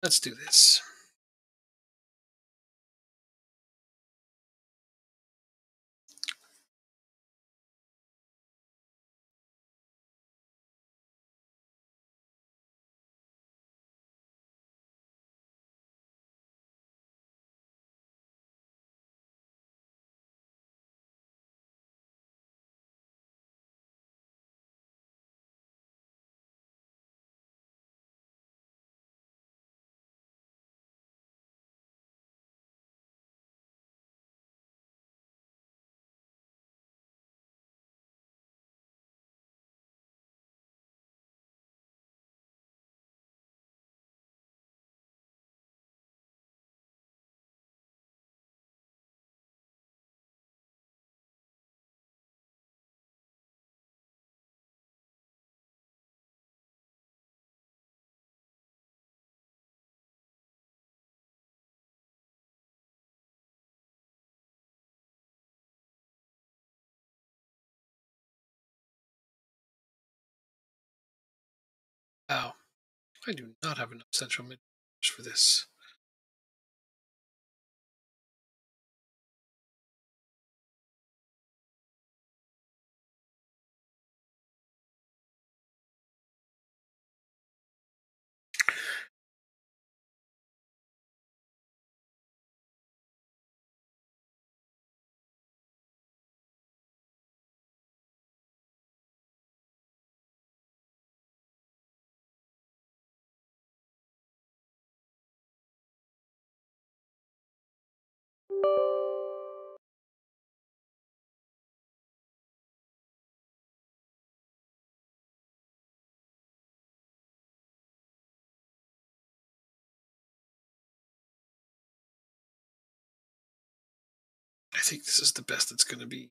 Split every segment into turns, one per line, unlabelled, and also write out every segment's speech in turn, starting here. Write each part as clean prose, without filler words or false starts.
Let's do this. Wow, I do not have enough central mid for this. I think this is the best it's going to be.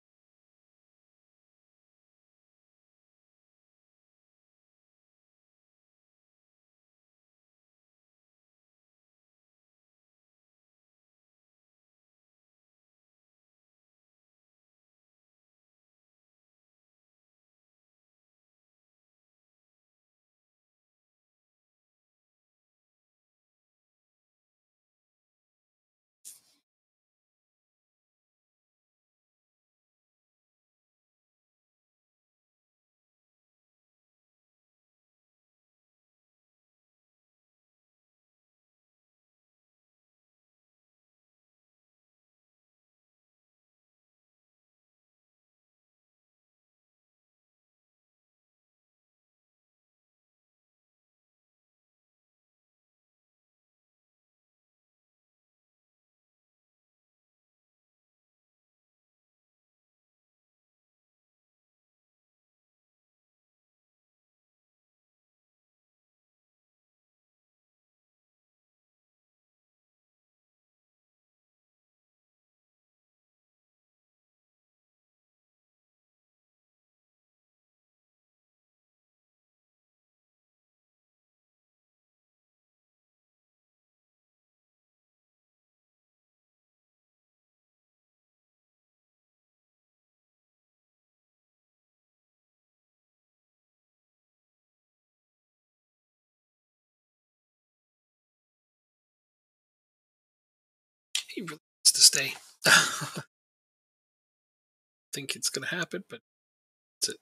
He really wants to stay. Think it's going to happen, but that's it.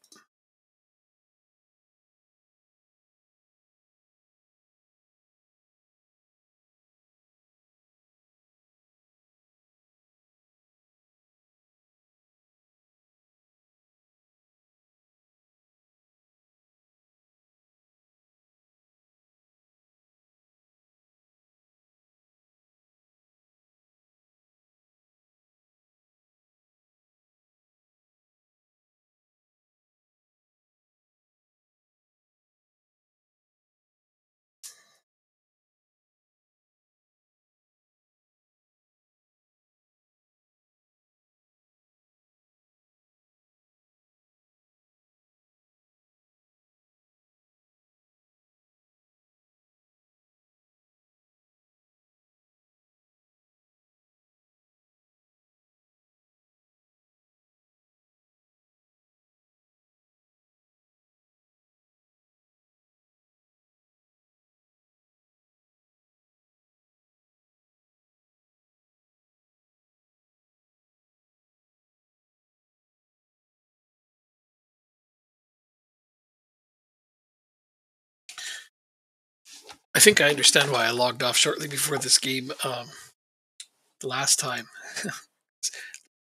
I think I understand why I logged off shortly before this game the last time.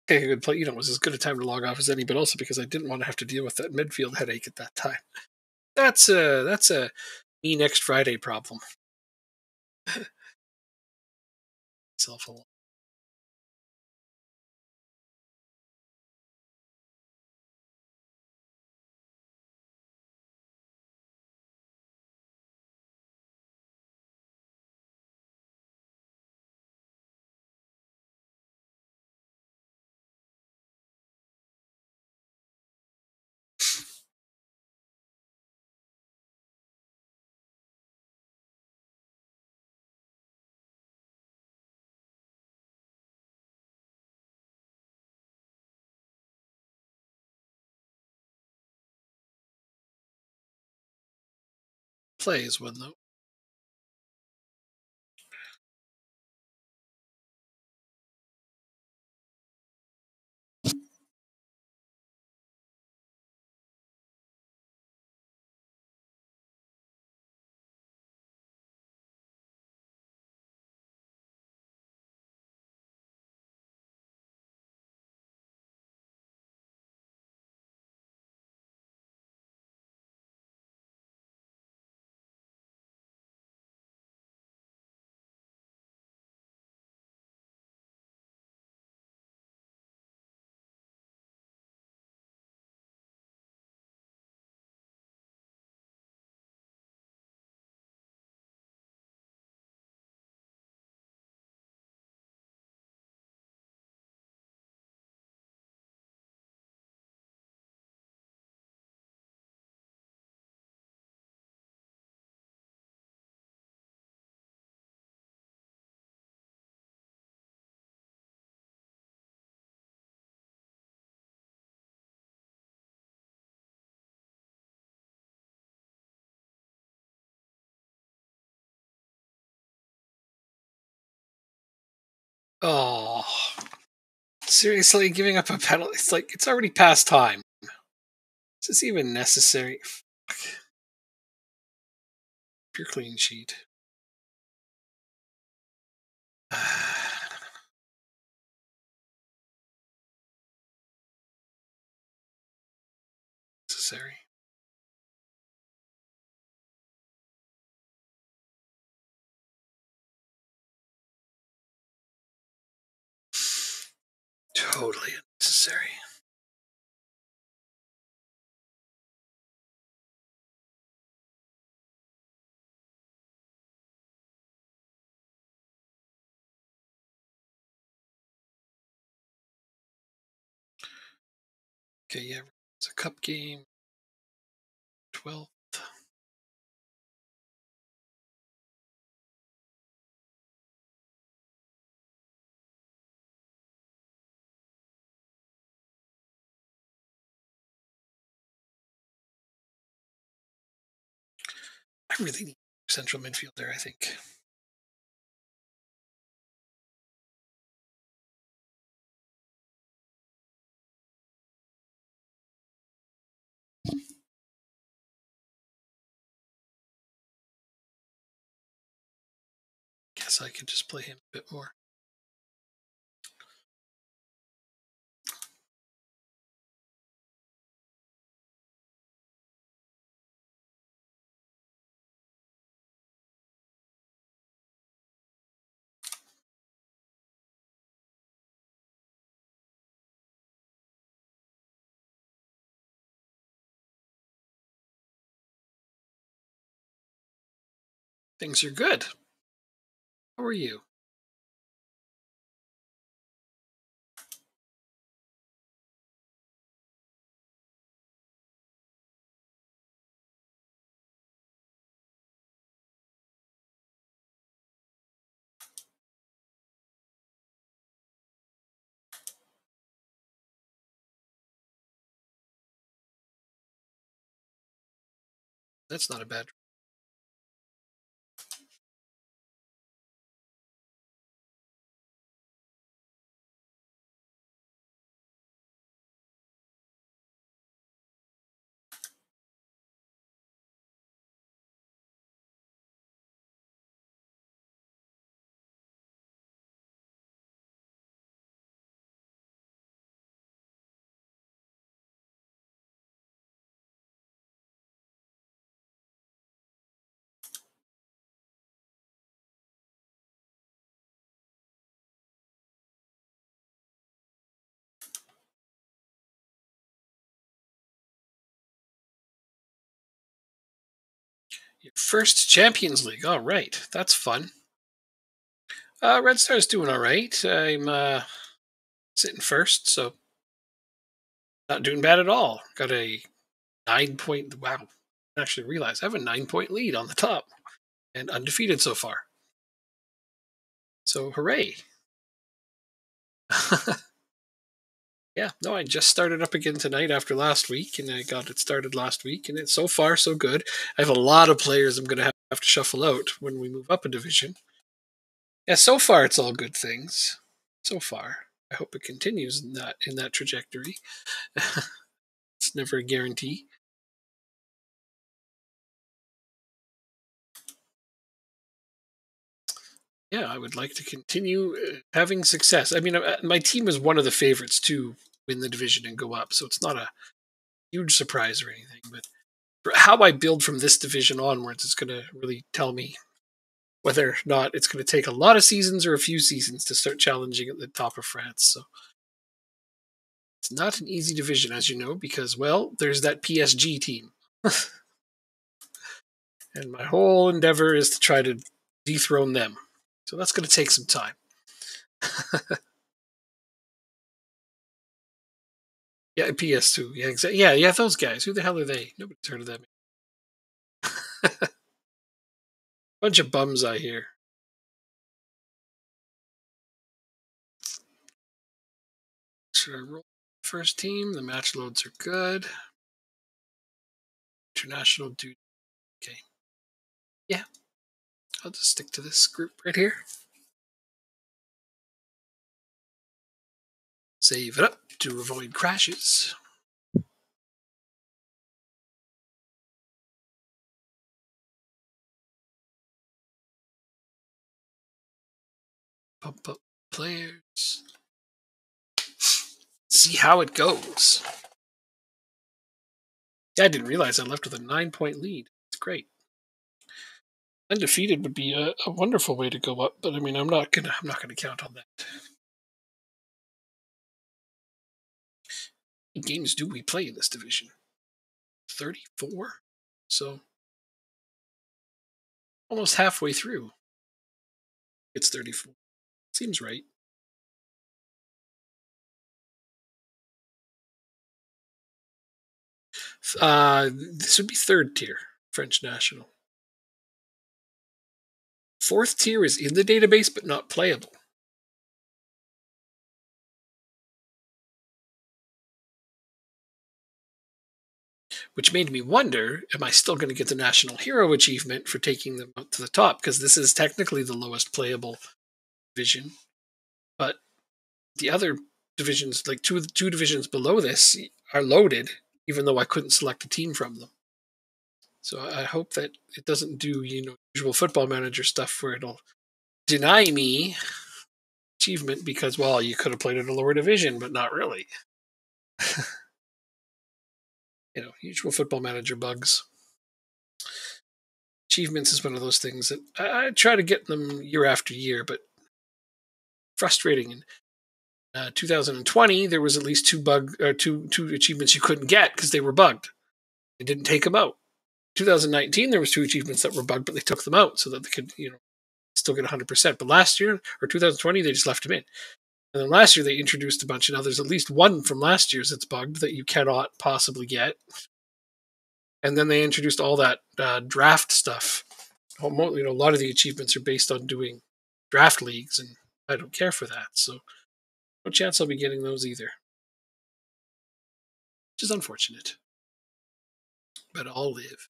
Okay, good play. It was as good a time to log off as any, but also because I didn't want to have to deal with that midfield headache at that time. That's a me next Friday problem. Self alone. Plays one though. Oh, seriously, giving up a penalty? It's like it's already past time. Is this even necessary? Fuck. Pure clean sheet. Necessary. Totally unnecessary. Okay, yeah, it's a cup game. 12th. I really need a central midfielder, I think. Guess I could just play him a bit more. Things are good. How are you? That's not a bad. Your first Champions League. All right, that's fun. Red Star's doing all right. I'm sitting first, so not doing bad at all. Got a 9 point. Wow, I actually realized I have a 9 point lead on the top and undefeated so far. So hooray! Yeah, no, I just started up again tonight after last week, and I got it started last week, and it's so far so good. I have a lot of players I'm going to have to shuffle out when we move up a division. Yeah, so far it's all good things. So far, I hope it continues in that trajectory. It's never a guarantee. Yeah, I would like to continue having success. I mean, my team is one of the favorites to win the division and go up, so it's not a huge surprise or anything. But for how I build from this division onwards is going to really tell me whether or not it's going to take a lot of seasons or a few seasons to start challenging at the top of France. So it's not an easy division, as you know, because, well, there's that PSG team. And my whole endeavor is to try to dethrone them. So that's going to take some time. Yeah, PS2. Yeah, exactly. Yeah, those guys. Who the hell are they? Nobody's heard of them. Bunch of bums, I hear. Should I roll first team? The match loads are good. International dude. Okay. Yeah, I'll just stick to this group right here. Save it up to avoid crashes. Pump up players. See how it goes. Yeah, I didn't realize I left with a 9 point lead. It's great. Undefeated would be a wonderful way to go up, but I mean, I'm not gonna count on that. How many games do we play in this division? 34. So almost halfway through. It's 34. Seems right. This would be third tier, French national. Fourth tier is in the database but not playable. Which made me wonder, am I still going to get the National Hero achievement for taking them up to the top? Because this is technically the lowest playable division. But the other divisions, like two divisions below this, are loaded, even though I couldn't select a team from them. So I hope that it doesn't do, usual football manager stuff where it'll deny me achievement because, well, you could have played in a lower division, but not really. Usual football manager bugs. Achievements is one of those things that I try to get them year after year, but frustrating. In 2020, there was at least two achievements you couldn't get because they were bugged. They didn't take them out. 2019, there was two achievements that were bugged, but they took them out so that they could, still get 100%. But last year, or 2020, they just left them in. And then last year, they introduced a bunch, and now there's at least one from last year's that's bugged that you cannot possibly get. And then they introduced all that draft stuff. A lot of the achievements are based on doing draft leagues, and I don't care for that. So no chance I'll be getting those either, which is unfortunate. But I'll live.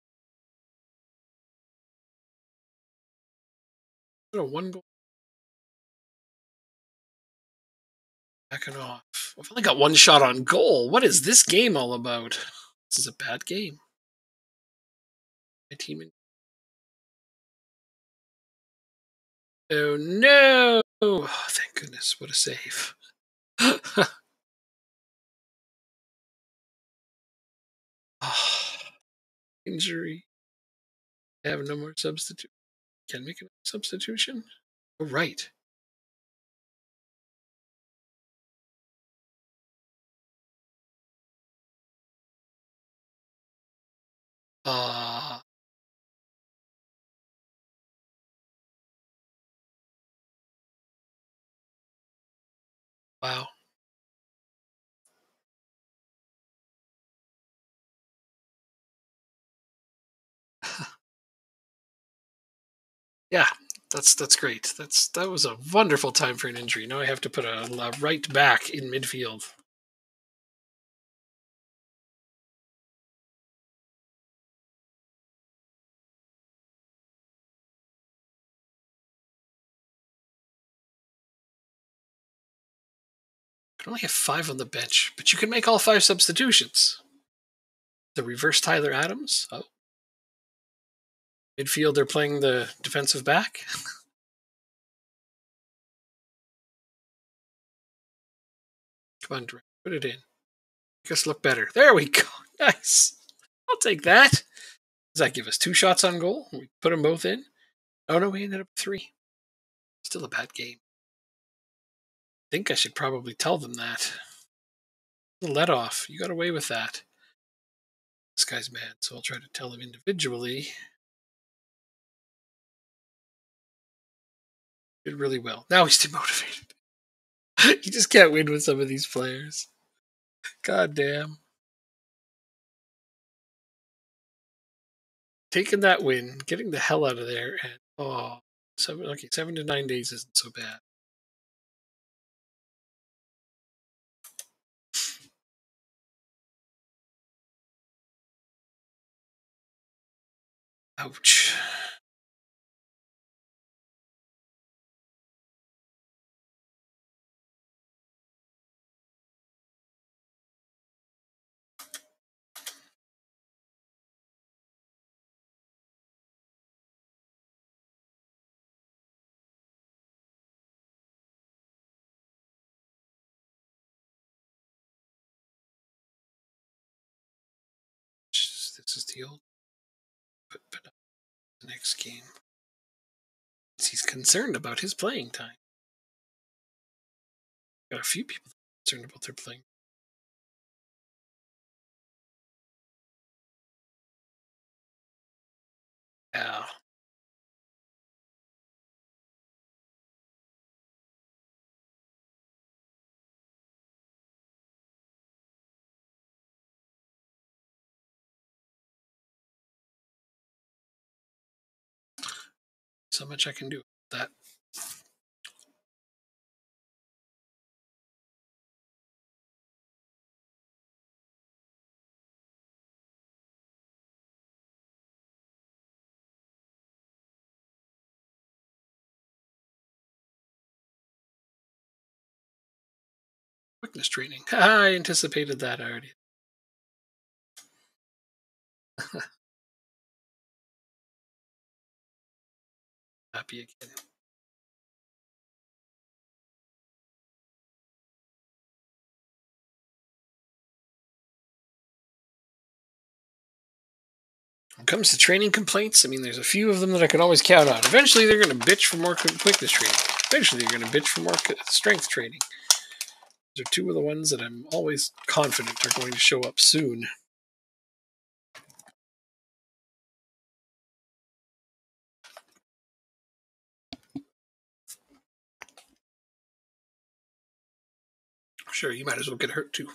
One goal. Backing off. I've only got one shot on goal. What is this game all about? This is a bad game. My team. Oh no! Oh, thank goodness! What a save. Oh, injury. I have no more substitute. Can make a substitution. Oh, right. Wow. Yeah, that's great. That was a wonderful time for an injury. Now I have to put a right back in midfield. You can only have five on the bench, but you can make all five substitutions. The reverse Tyler Adams. Oh, midfield, they're playing the defensive back. Come on, Durant, put it in. Make us look better. There we go. Nice. I'll take that. Does that give us two shots on goal? We put them both in. Oh no, we ended up with three. Still a bad game. I think I should probably tell them that. The let off. You got away with that. This guy's mad, so I'll try to tell him individually. Did really well. Now he's demotivated. You just can't win with some of these players. God damn. Taking that win, getting the hell out of there, and okay, 7 to 9 days isn't so bad. Ouch. This is the old. But the next game, he's concerned about his playing time. Got a few people concerned about their playing. Yeah. So much I can do with that. Quickness training. I anticipated that already. Happy again. When it comes to training complaints, I mean, there's a few of them that I can always count on. Eventually, they're going to bitch for more quickness training. Eventually, they're going to bitch for more strength training. Those are two of the ones that I'm always confident are going to show up soon. Sure, you might as well get hurt too.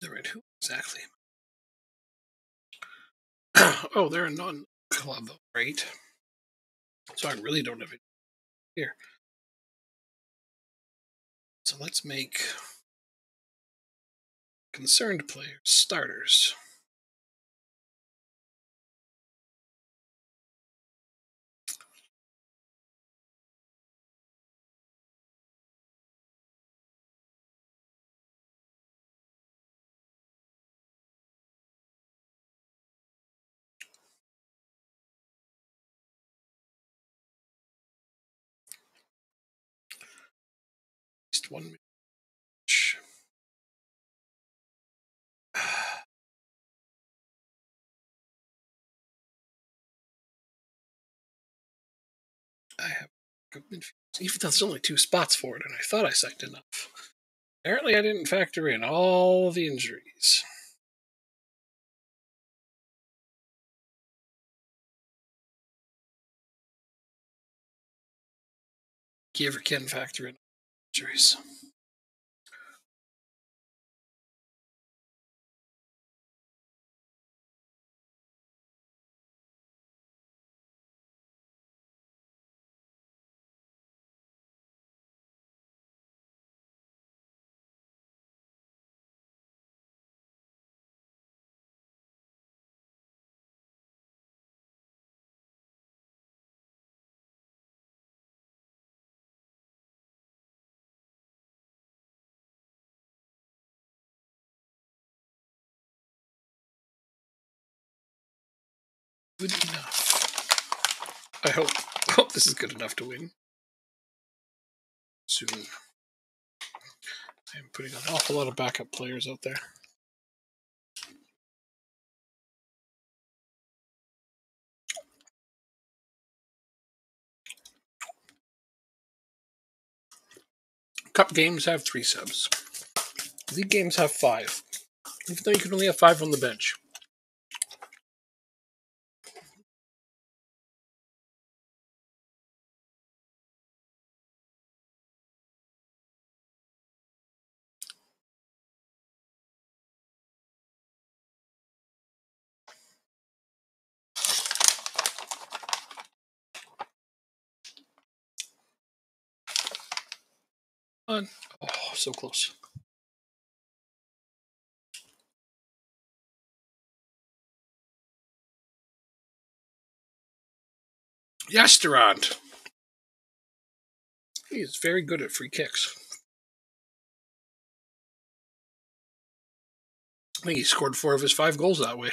Right, who exactly? Oh, they're a non-club, right? So I really don't have it here. So let's make concerned players starters. Just one match. I have even there's only 2 spots for it, and I thought I signed enough. Apparently, I didn't factor in all the injuries. You ever can factor in injuries. Good enough. I hope this is good enough to win. Soon. I'm putting an awful lot of backup players out there. Cup games have 3 subs. League games have 5. Even though you can only have 5 on the bench. Oh, so close. Yasterand. He is very good at free kicks. I think he scored 4 of his 5 goals that way.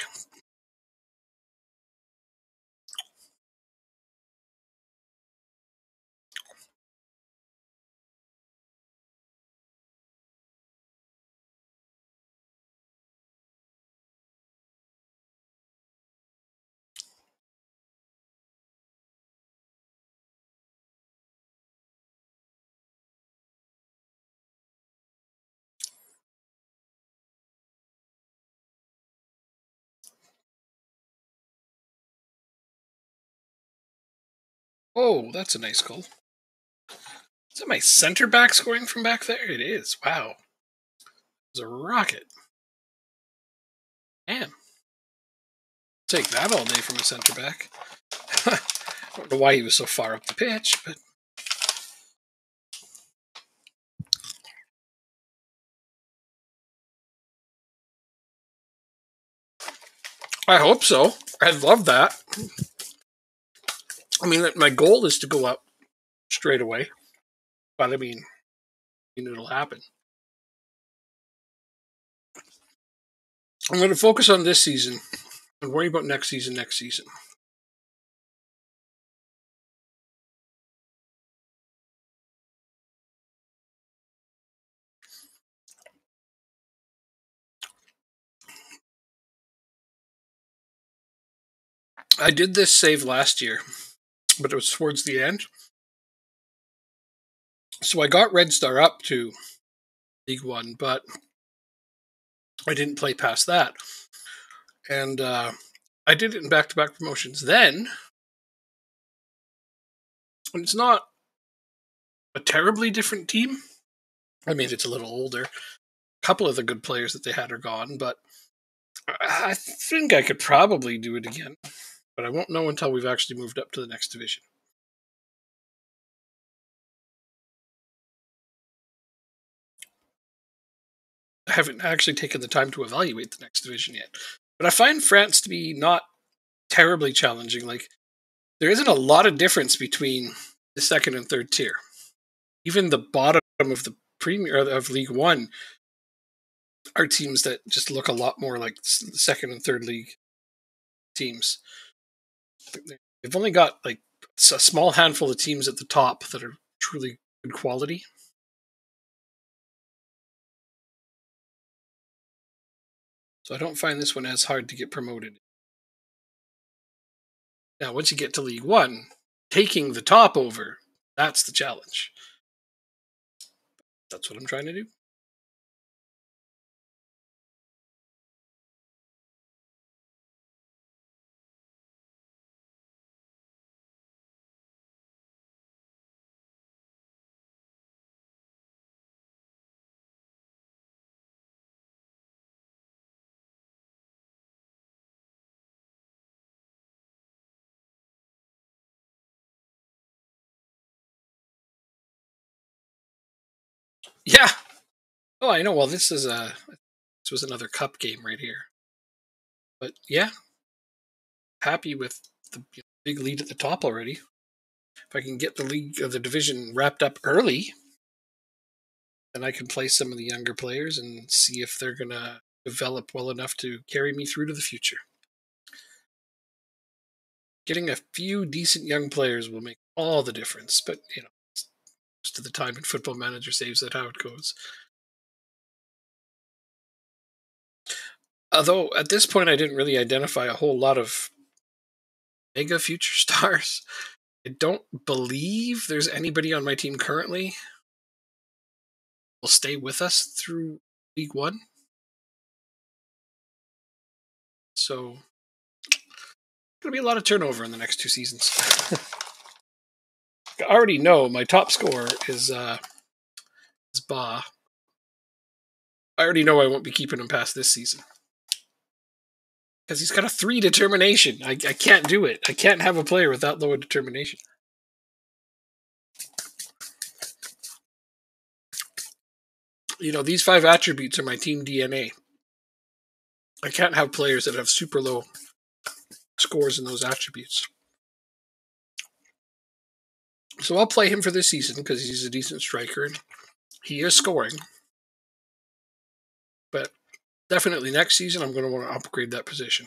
Oh, that's a nice goal. Is that my center back scoring from back there? It is. Wow. It's a rocket. Damn. Take that all day from a center back. I don't know why he was so far up the pitch, but I hope so. I'd love that. I mean, my goal is to go up straight away, but I mean it'll happen. I'm going to focus on this season and worry about next season. I did this save last year, but it was towards the end. So I got Red Star up to League One, but I didn't play past that. And I did it in back-to-back promotions. Then, and it's not a terribly different team. I mean, it's a little older. couple of the good players that they had are gone, but I think I could probably do it again. But I won't know until we've actually moved up to the next division. I haven't actually taken the time to evaluate the next division yet. But I find France to be not terribly challenging. Like, there isn't a lot of difference between the second and third tier. Even the bottom of the Premier of League One are teams that just look a lot more like the second and third league teams. They've only got like a small handful of teams at the top that are truly good quality. So I don't find this one as hard to get promoted. Now, once you get to League One, taking the top over, that's the challenge. That's what I'm trying to do. Yeah. Oh, I know. Well, this was another cup game right here. But yeah, happy with the big lead at the top already. If I can get the league or the division wrapped up early, then I can play some of the younger players and see if they're gonna develop well enough to carry me through to the future. Getting a few decent young players will make all the difference, but most of the time in Football Manager saves that how it goes. Although at this point I didn't really identify a whole lot of mega future stars. I don't believe there's anybody on my team currently will stay with us through League One. So going to be a lot of turnover in the next 2 seasons. I already know my top scorer is Ba. I already know I won't be keeping him past this season. Because he's got a 3 determination. I can't do it. I can't have a player without low determination. These 5 attributes are my team DNA. I can't have players that have super low scores in those attributes. So I'll play him for this season because he's a decent striker and he is scoring. But definitely next season I'm going to want to upgrade that position.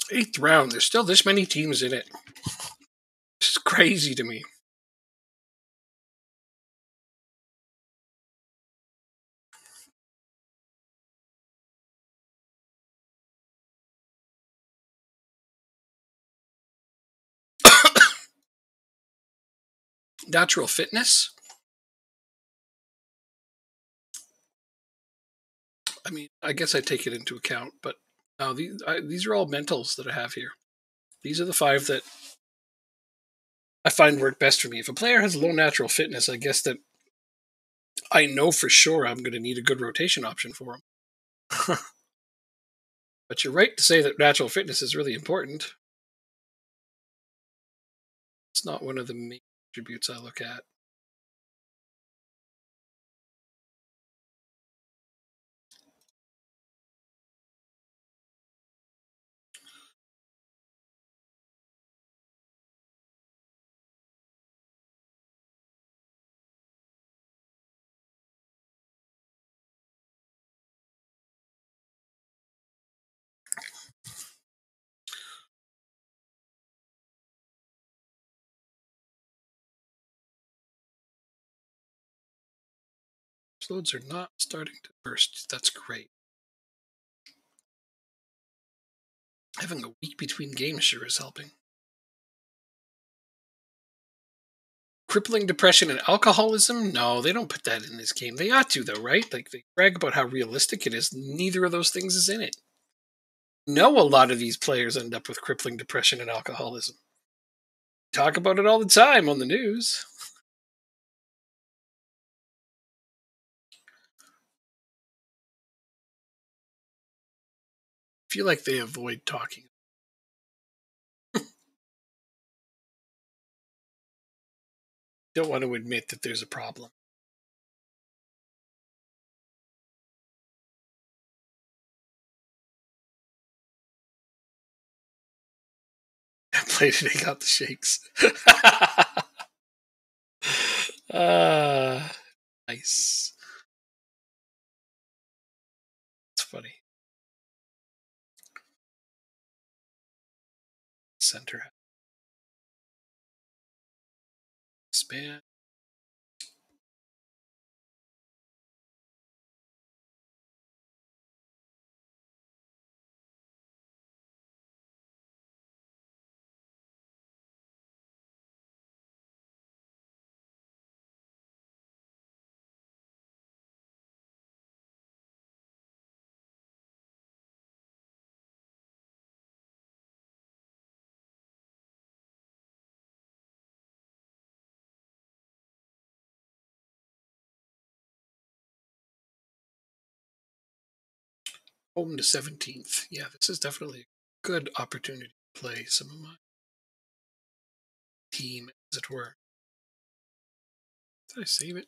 Eighth round, there's still this many teams in it. This is crazy to me. Natural fitness. I mean, I guess I take it into account, but no, these are all mentals that I have here. These are the 5 that I find work best for me. If a player has low natural fitness, I guess that I know for sure I'm going to need a good rotation option for him. But you're right to say that natural fitness is really important. It's not one of the main attributes I look at. Loads are not starting to burst. That's great. Having a week between games sure is helping. Crippling depression and alcoholism? No, they don't put that in this game. They ought to, though, right? Like, they brag about how realistic it is. Neither of those things is in it. No, a lot of these players end up with crippling depression and alcoholism. Talk about it all the time on the news. I feel like they avoid talking. Don't want to admit that there's a problem. I played it, I got the shakes. uh, nice. It's funny. Center. Expand. Home to 17th. Yeah, this is definitely a good opportunity to play some of my team, as it were. Did I save it?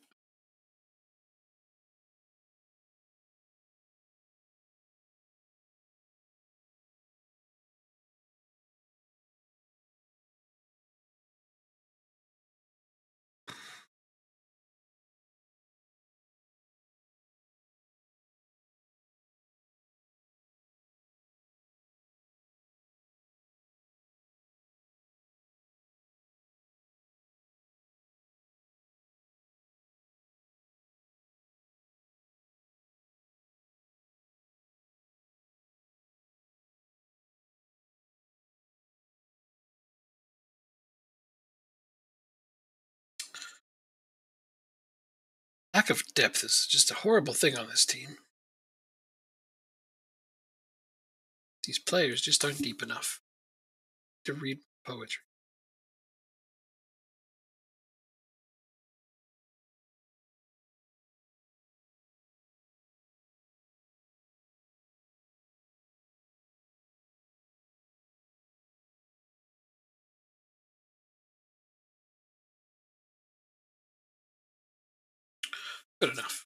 Lack of depth is just a horrible thing on this team. These players just aren't deep enough to read poetry. Good enough.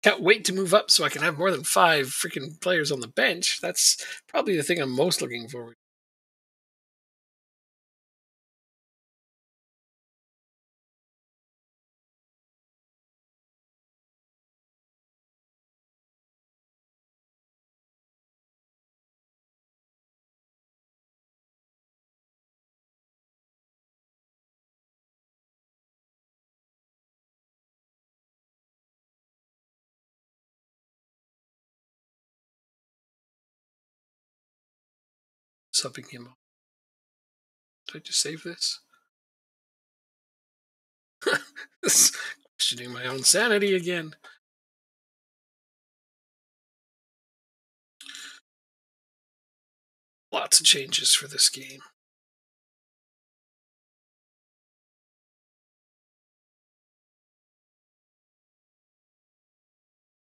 Can't wait to move up so I can have more than 5 freaking players on the bench. That's probably the thing I'm most looking forward to. Subbing him. Did I just save this? Questioning my own sanity again. Lots of changes for this game.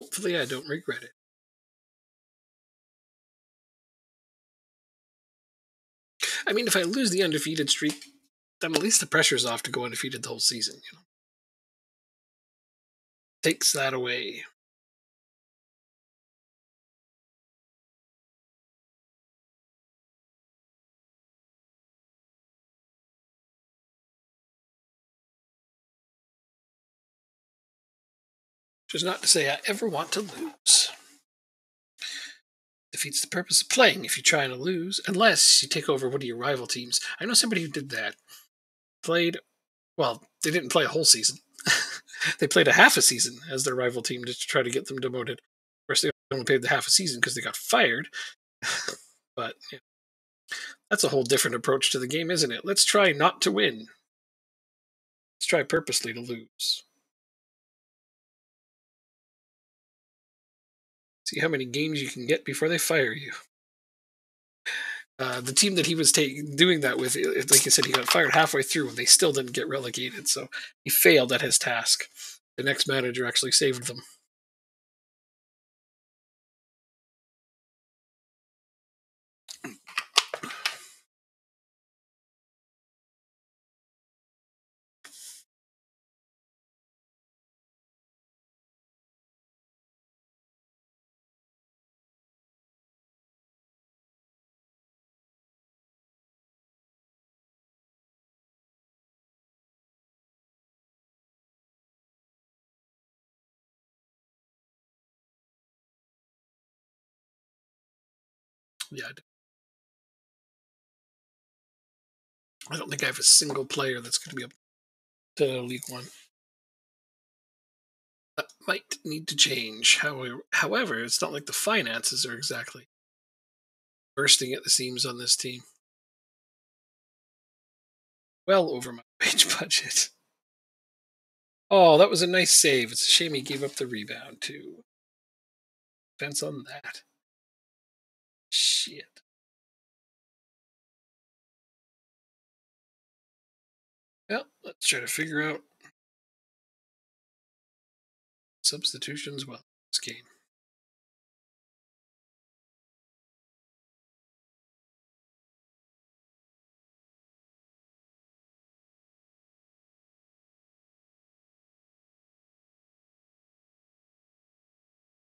Hopefully, I don't regret it. I mean, if I lose the undefeated streak, then at least the pressure's off to go undefeated the whole season. Takes that away. Which is not to say I ever want to lose. Defeats the purpose of playing if you're trying to lose, unless you take over one of your rival teams. I know somebody who did that. Played, well, they didn't play a whole season. They played a half a season as their rival team to try to get them demoted. Of course, they only played the half a season because they got fired. But yeah, that's a whole different approach to the game, isn't it? Let's try not to win. Let's try purposely to lose. See how many games you can get before they fire you. The team that he was doing that with, like you said, he got fired halfway through and they still didn't get relegated. So he failed at his task. The next manager actually saved them. Yeah, I don't think I have a single player that's going to be up to League One. That might need to change. However, it's not like the finances are exactly bursting at the seams on this team. Well over my wage budget. Oh, that was a nice save. It's a shame he gave up the rebound, too. Defense on that. Shit. Well, let's try to figure out substitutions well in this game.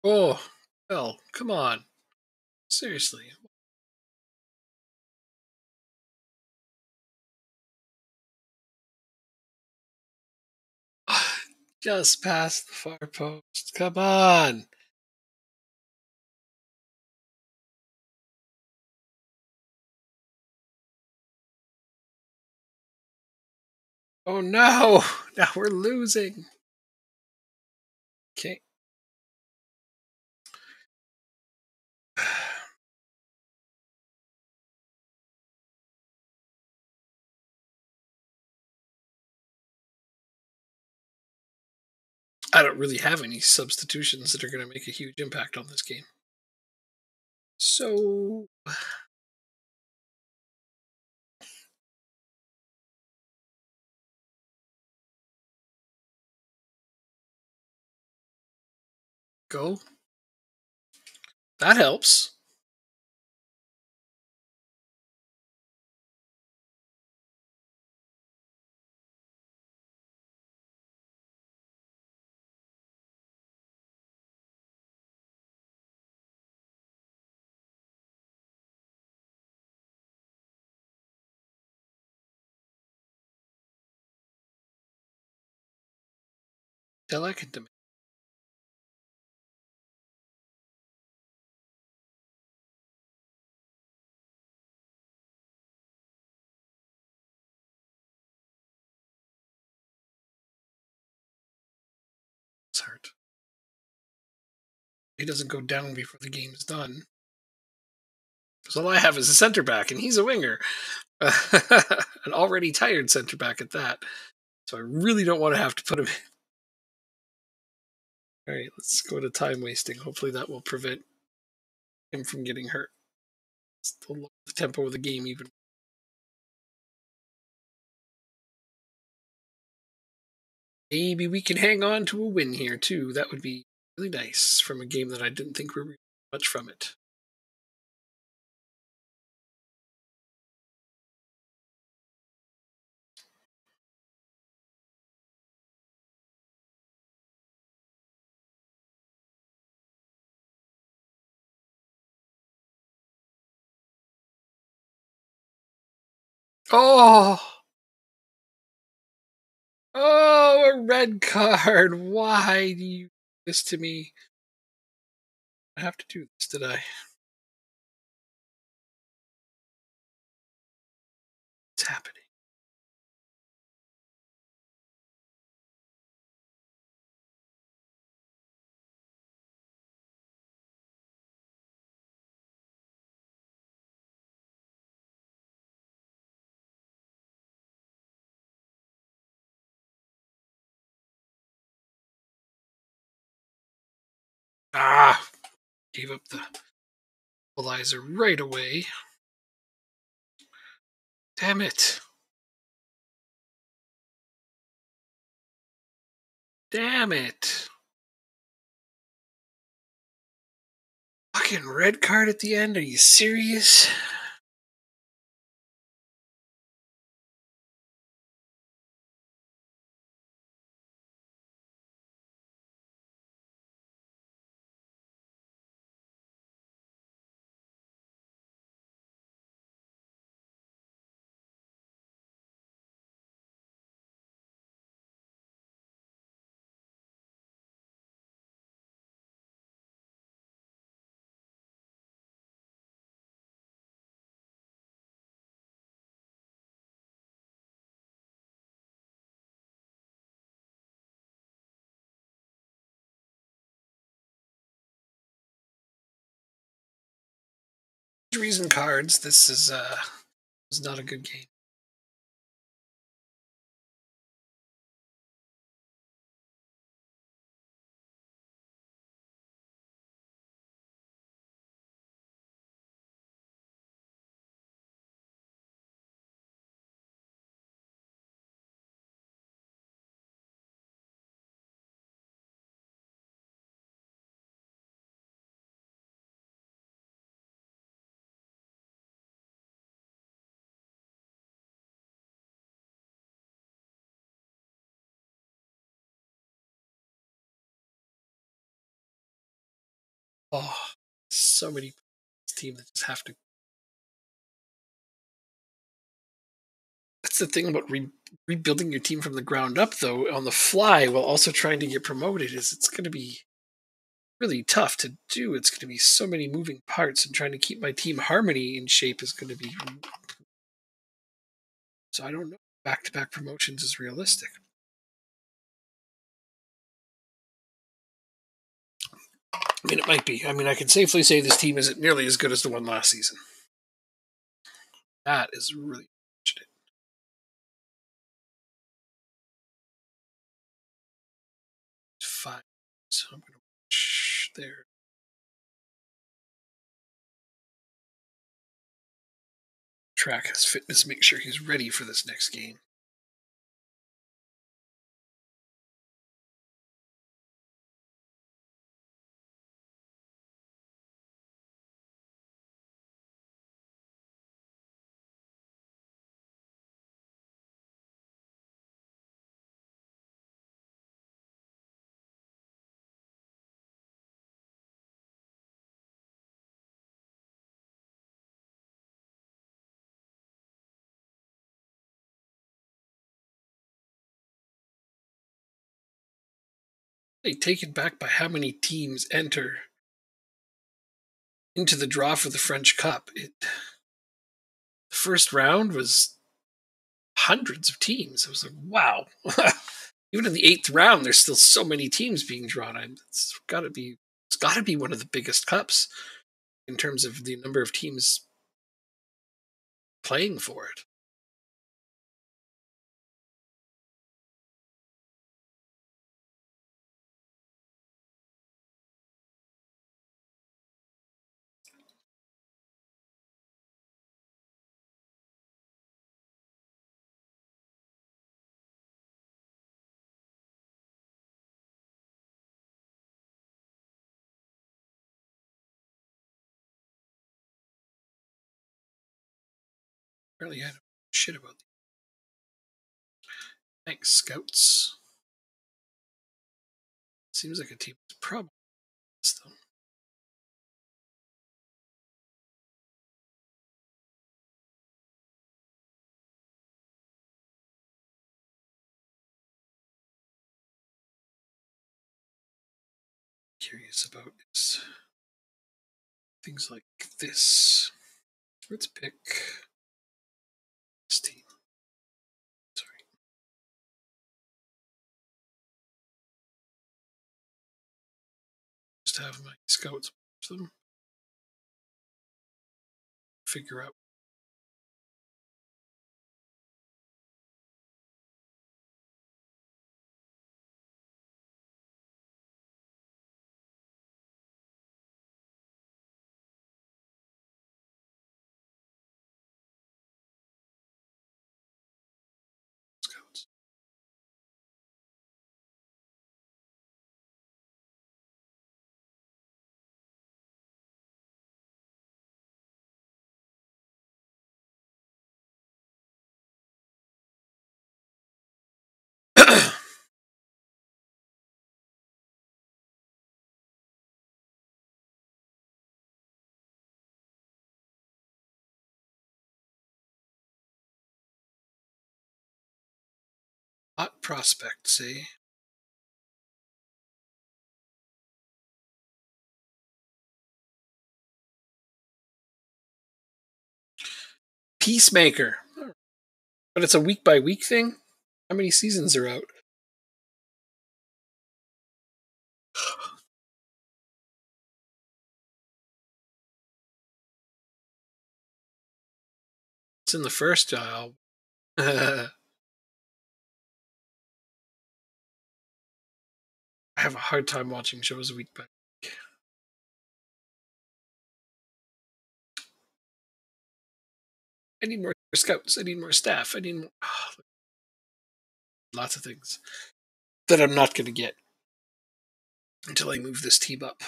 Oh, well, come on. Seriously. Just past the far post. Come on. Oh no. Now we're losing. Okay. I don't really have any substitutions that are going to make a huge impact on this game. So, go. That helps. I like it to me. It's hurt. He doesn't go down before the game's done. Because all I have is a center back, and he's a winger. An already tired center back at that. So I really don't want to have to put him in. All right, let's go to time wasting. Hopefully that will prevent him from getting hurt. Still lower the tempo of the game even. Maybe we can hang on to a win here too. That would be really nice from a game that I didn't think we were much from it. Oh, oh, a red card. Why do you do this to me? I have to do this, did I? What's happening? Ah! Gave up the equalizer right away. Damn it. Damn it. Fucking red card at the end? Are you serious? Reason cards. This is not a good game. Oh, so many teams that just have to. That's the thing about rebuilding your team from the ground up, though, on the fly while also trying to get promoted. Is it's going to be really tough to do. It's going to be so many moving parts, and trying to keep my team harmony in shape is going to be. So I don't know. Back-to-back promotions is realistic. I mean, it might be. I mean, I can safely say this team isn't nearly as good as the one last season. That is really unfortunate. 5. So I'm going to watch there. Track his fitness, make sure he's ready for this next game. Hey, taken back by how many teams enter into the draw for the French Cup. The first round was hundreds of teams. It was like, wow. Even in the 8th round, there's still so many teams being drawn. It's got to be one of the biggest cups in terms of the number of teams playing for it. Apparently, I had shit about these. Thanks, scouts. Seems like a team that's probably them. Curious about is things like this. Let's pick this team. Sorry. Just have my scouts watch them. Figure out. Hot prospects, eh? Peacemaker. But it's a week by week thing? How many seasons are out? It's in the first I have a hard time watching shows week by week. I need more scouts. I need more staff. I need more, lots of things that I'm not going to get until I move this team up.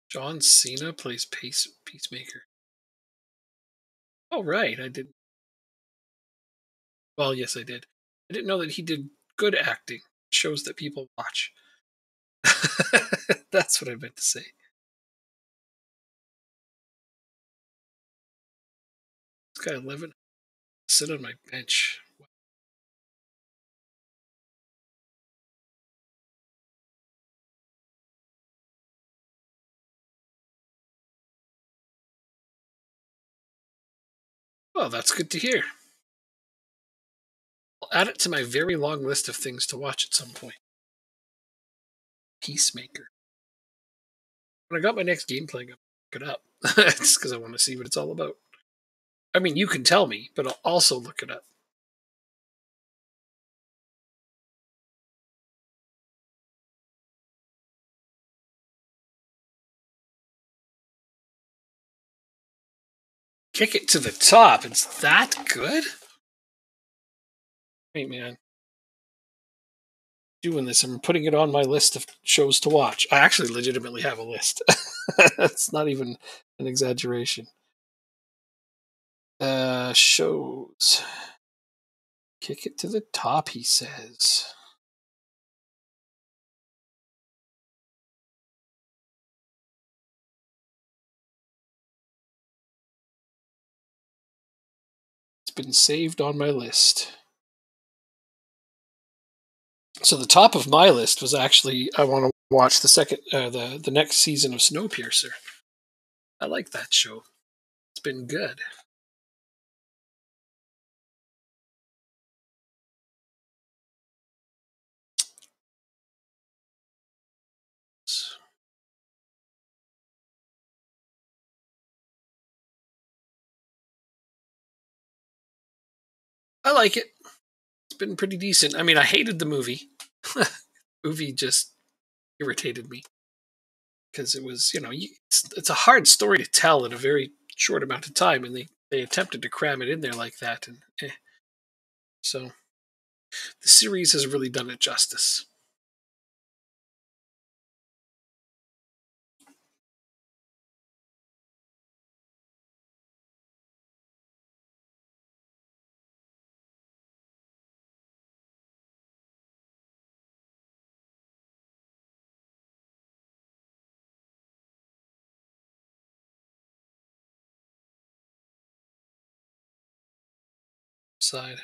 John Cena plays Peacemaker. Oh, right. I did. Well, yes, I did. I didn't know that he did good acting. Shows that people watch. That's what I meant to say. This guy 11 sit on my bench. Well, that's good to hear. I'll add it to my very long list of things to watch at some point. Peacemaker. When I got my next game playing, I'll look it up. Just because I want to see what it's all about. I mean, you can tell me, but I'll also look it up. Kick it to the top. It's that good? Hey, man. Doing this. I'm putting it on my list of shows to watch. I actually legitimately have a list. It's not even an exaggeration. Shows. Kick it to the top, he says. It's been saved on my list. So the top of my list was actually I want to watch the next season of Snowpiercer. I like that show. It's been good. I like it. It's been pretty decent. I mean, I hated the movie. Movie just irritated me because it was, it's a hard story to tell in a very short amount of time, and they attempted to cram it in there like that, and so the series has really done it justice. Side.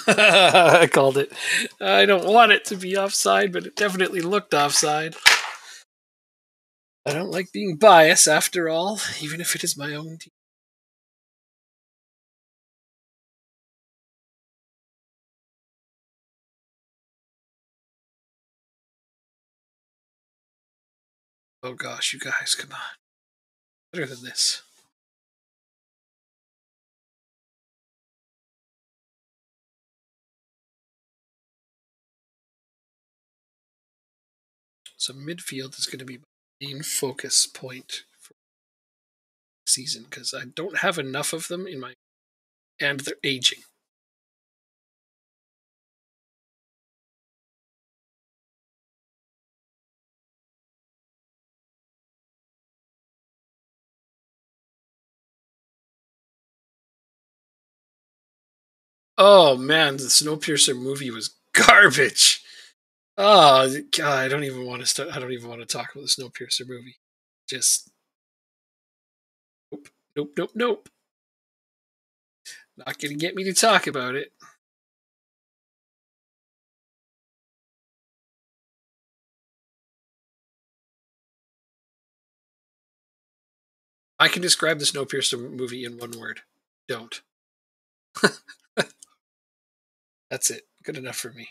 I called it. I don't want it to be offside, but it definitely looked offside. I don't like being biased, after all, even if it is my own team. Oh gosh, you guys, come on. Better than this. So midfield is going to be my main focus point for season because I don't have enough of them in my, and they're aging. Oh man, the Snowpiercer movie was garbage. Oh God, I don't even want to start. I don't even want to talk about the Snowpiercer movie. Just nope, nope, nope, nope. Not gonna get me to talk about it. I can describe the Snowpiercer movie in one word. Don't. That's it. Good enough for me.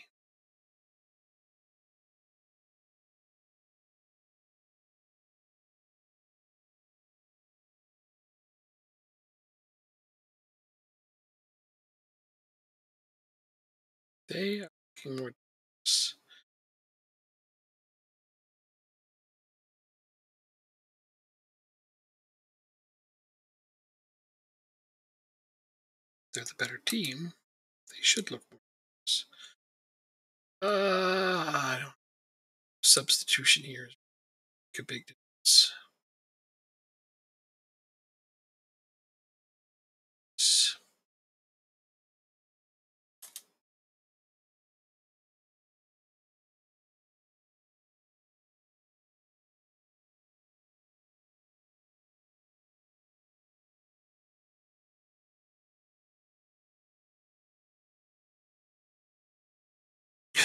They are making more. They're the better team. They should look more. I don't. Substitution here is a big difference.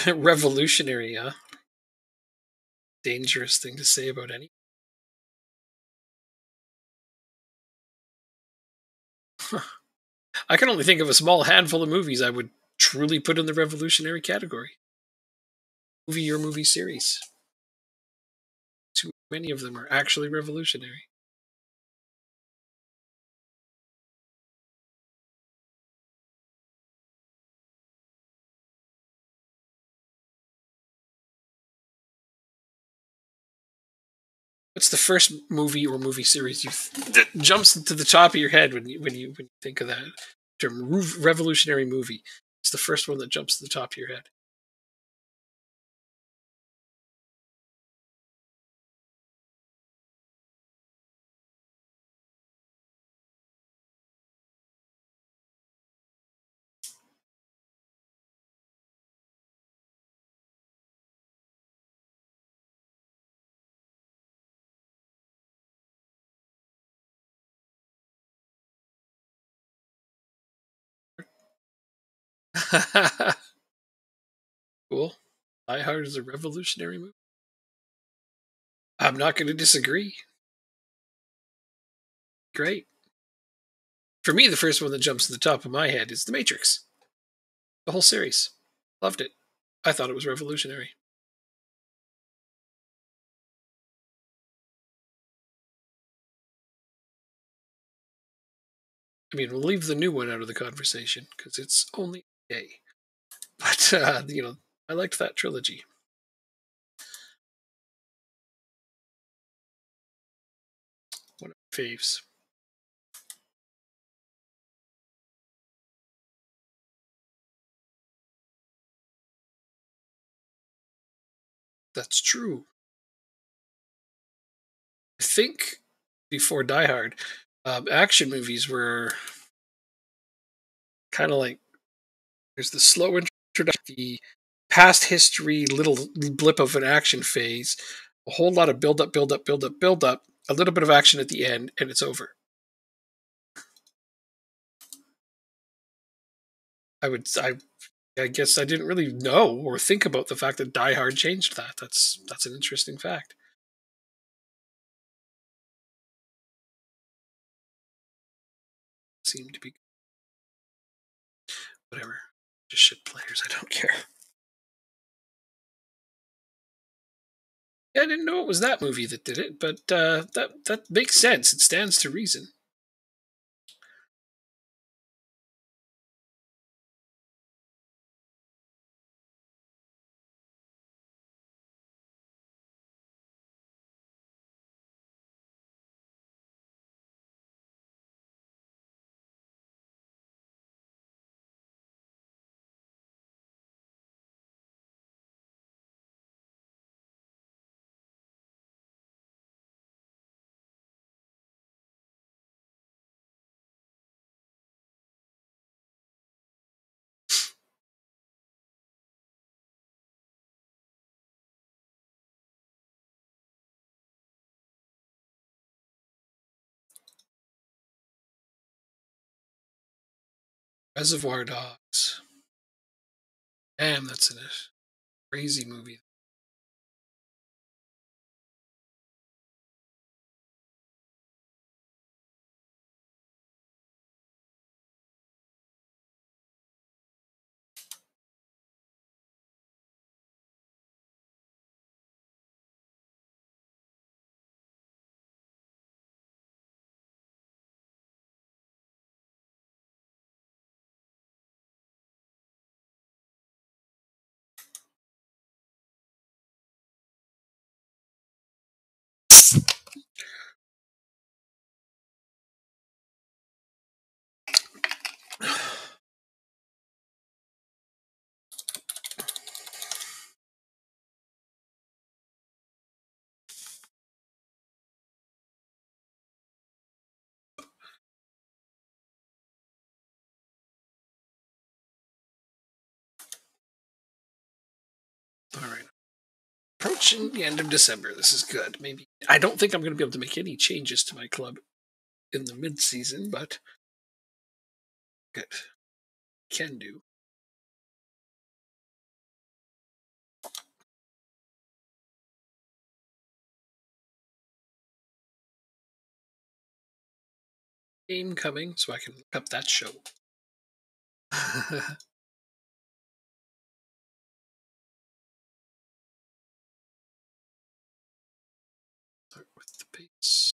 Revolutionary, huh? Dangerous thing to say about any. I can only think of a small handful of movies I would truly put in the revolutionary category. Movie or movie series. Too many of them are actually revolutionary. What's the first movie or movie series that jumps to the top of your head when you think of that term? Revolutionary movie. It's the first one that jumps to the top of your head. Cool. Die Hard is a revolutionary movie. I'm not going to disagree. Great. For me, the first one that jumps to the top of my head is The Matrix. The whole series. Loved it. I thought it was revolutionary. I mean, we'll leave the new one out of the conversation because it's only gay. But, I liked that trilogy. One of my faves. That's true. I think before Die Hard, action movies were kind of like there's the slow introduction, the past history, little blip of an action phase, a whole lot of build up, build up, build up, build up, a little bit of action at the end, and it's over. I guess I didn't really know or think about the fact that Die Hard changed that. That's an interesting fact. Seemed to be whatever. Just shit players. I don't care. Yeah, I didn't know it was that movie that did it, but that makes sense. It stands to reason. Reservoir Dogs. Damn, that's a crazy movie. All right. Approaching the end of December. This is good. Maybe I don't think I'm going to be able to make any changes to my club in the mid-season, but good. Can do. Game coming, so I can look up that show. Start with the base.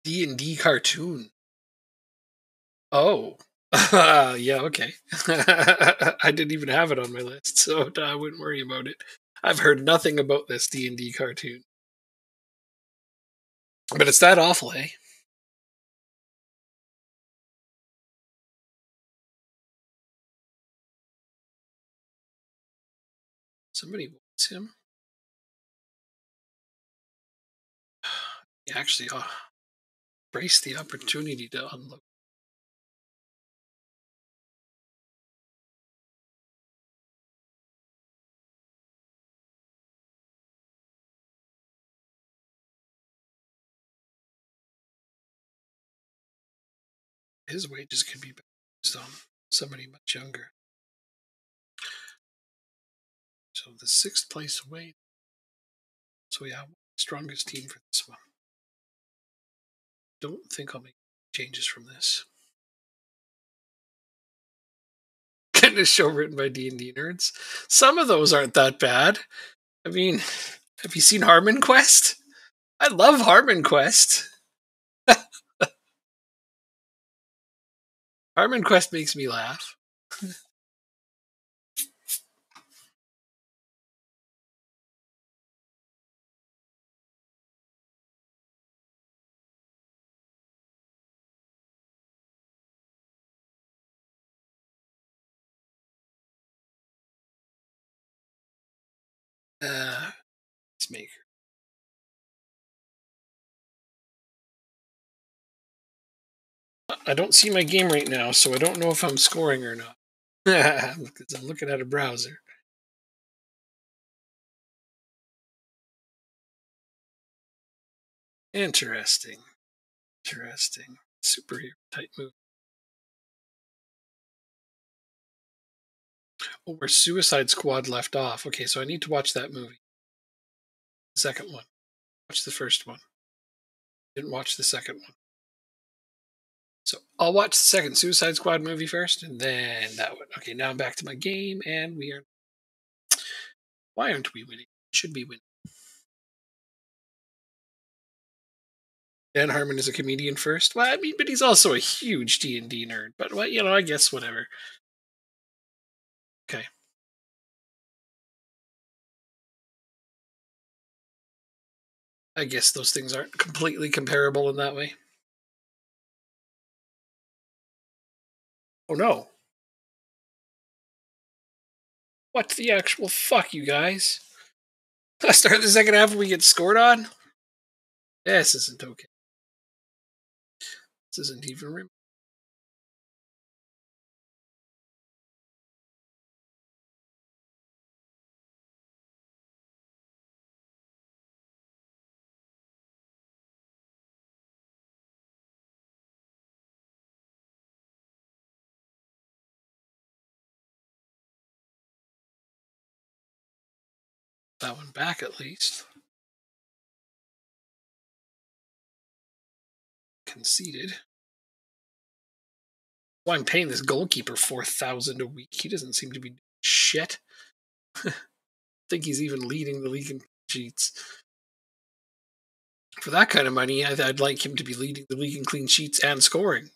D&D cartoon. Oh. Yeah, okay. I didn't even have it on my list, so I wouldn't worry about it. I've heard nothing about this D&D cartoon. But it's that awful, eh? Somebody wants him. Actually, brace the opportunity to unload. His wages could be based on somebody much younger. So the 6th place away. So yeah, strongest team for this one. Don't think I'll make changes from this. Kind of show written by D&D nerds. Some of those aren't that bad. I mean, have you seen Harmon Quest? I love Harmon Quest. Harmon Quest makes me laugh. Maker. I don't see my game right now, so I don't know if I'm scoring or not. Because I'm looking at a browser. Interesting. Interesting. Superhero type movie. Oh, where Suicide Squad left off. Okay, so I need to watch that movie. The second one. Watch the first one. Didn't watch the second one. So I'll watch the second Suicide Squad movie first, and then that one. Okay, now I'm back to my game, and we are. Why aren't we winning? Should be winning. Dan Harmon is a comedian first. Well, I mean, but he's also a huge D&D nerd. But well, I guess whatever. Okay. I guess those things aren't completely comparable in that way. Oh no. What the actual fuck, you guys? I start the second half and we get scored on? This isn't okay. This isn't even That one back at least. Conceded. Why I'm paying this goalkeeper 4,000 a week? He doesn't seem to be doing shit. I think he's even leading the league in clean sheets. For that kind of money, I'd like him to be leading the league in clean sheets and scoring.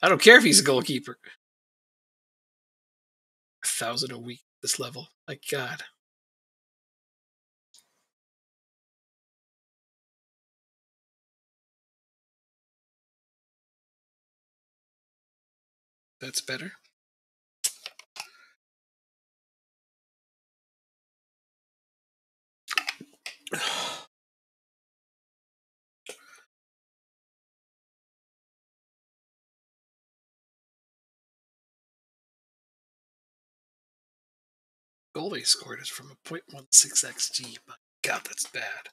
I don't care if he's a goalkeeper. 1,000 a week at this level. My God. That's better. Goal they scored is from a .16 xG. My God, that's bad.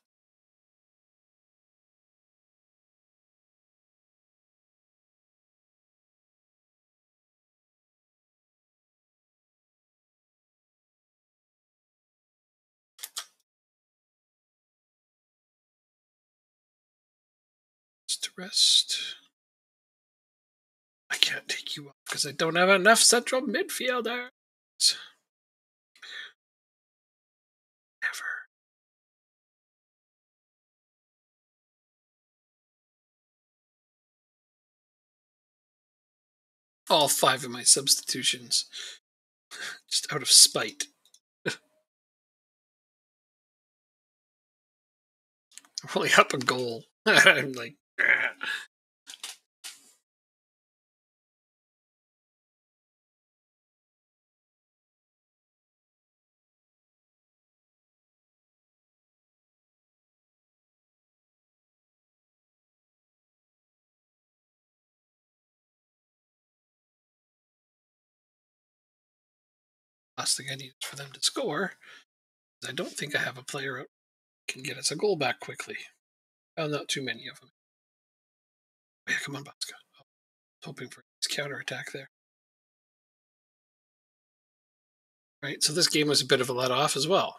Just to rest. I can't take you off because I don't have enough central midfielders. Never. All 5 of my substitutions. Just out of spite. I'm only up a goal. I'm like, last thing I need is for them to score. I don't think I have a player out can get us a goal back quickly. Oh, not too many of them. Yeah, come on, Bosco. Oh, hoping for his counterattack there. Right, so this game was a bit of a let off as well.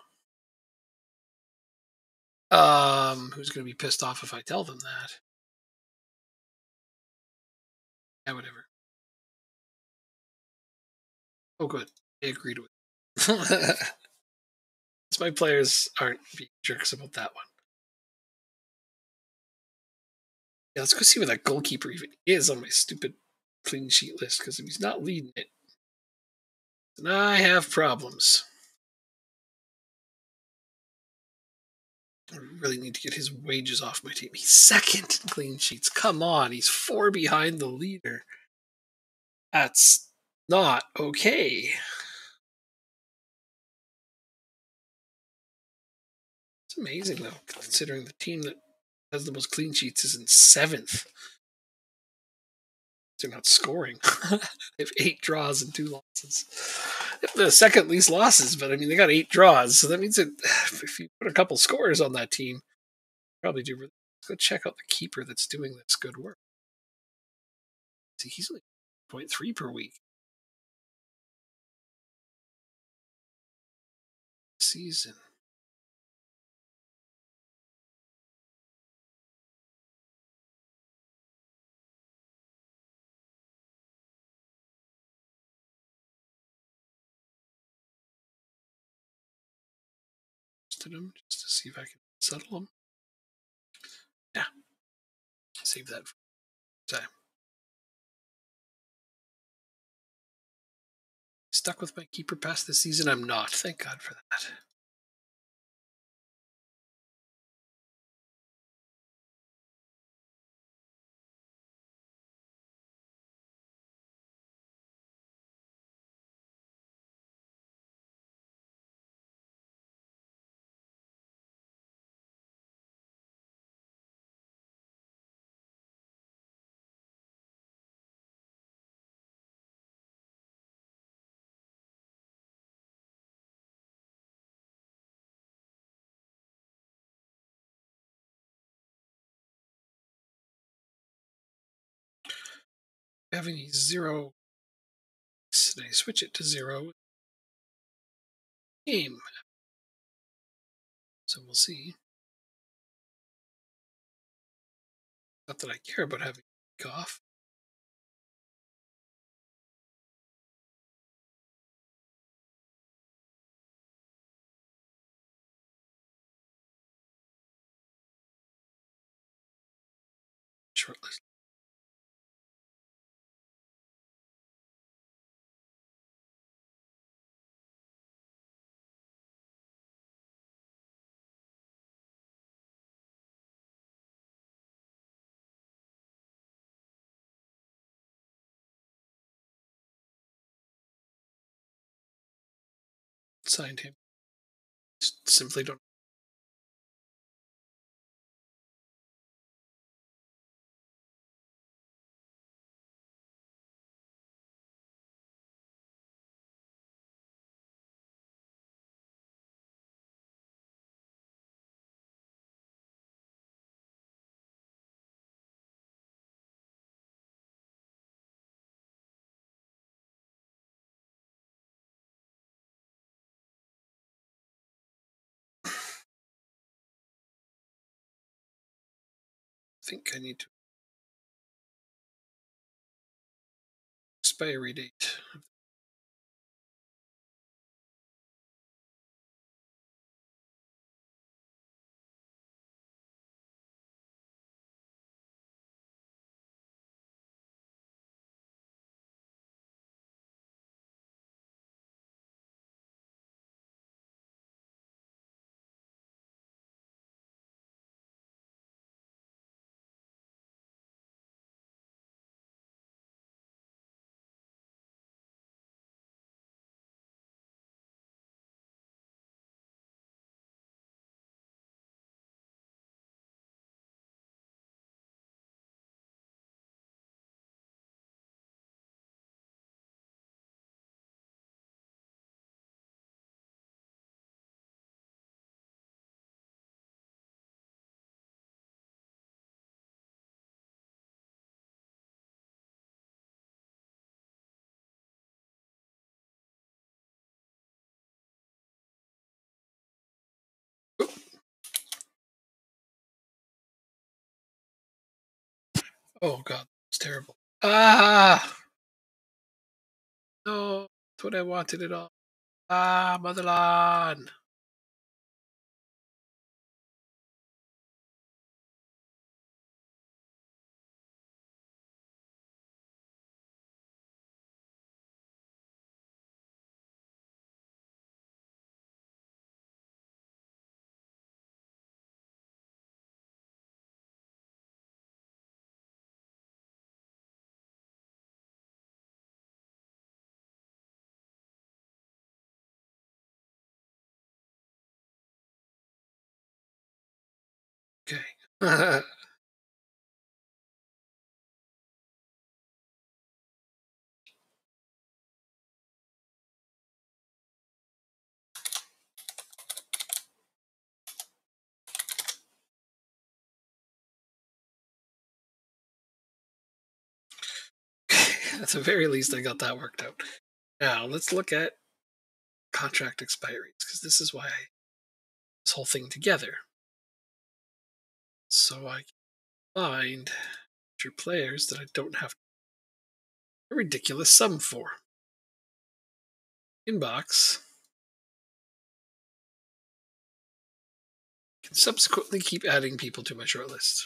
Who's going to be pissed off if I tell them that? Yeah, whatever. Oh, good. They agreed with it. My players aren't being jerks about that one. Yeah, let's go see where that goalkeeper even is on my stupid clean sheet list, because if he's not leading it, then I have problems. I really need to get his wages off my team. He's second in clean sheets. Come on, he's 4 behind the leader. That's not okay. It's amazing, though, considering the team that has the most clean sheets is in 7th. They're not scoring. They have 8 draws and 2 losses. The second least losses, but I mean, they got 8 draws. So that means that if you put a couple scores on that team, probably do. Let's go check out the keeper that's doing this good work. See, he's like 0.3 per week. Season. Him just to see if I can settle him. Yeah. Save that for time. Stuck with my keeper past this season? I'm not. Thank God for that. Having a 0. And I switch it to 0. Game. So we'll see. Not that I care about having a week off. Shortlist. Signed him. Just simply don't. Think I need to expiry date. Oh god, it's terrible. Ah, no, that's what I wanted it all. Ah, motherland. Okay. At the very least, I got that worked out. Now let's look at contract expiries because this is why this whole thing together. So I can find your players that I don't have a ridiculous sum for. Inbox can subsequently keep adding people to my shortlist.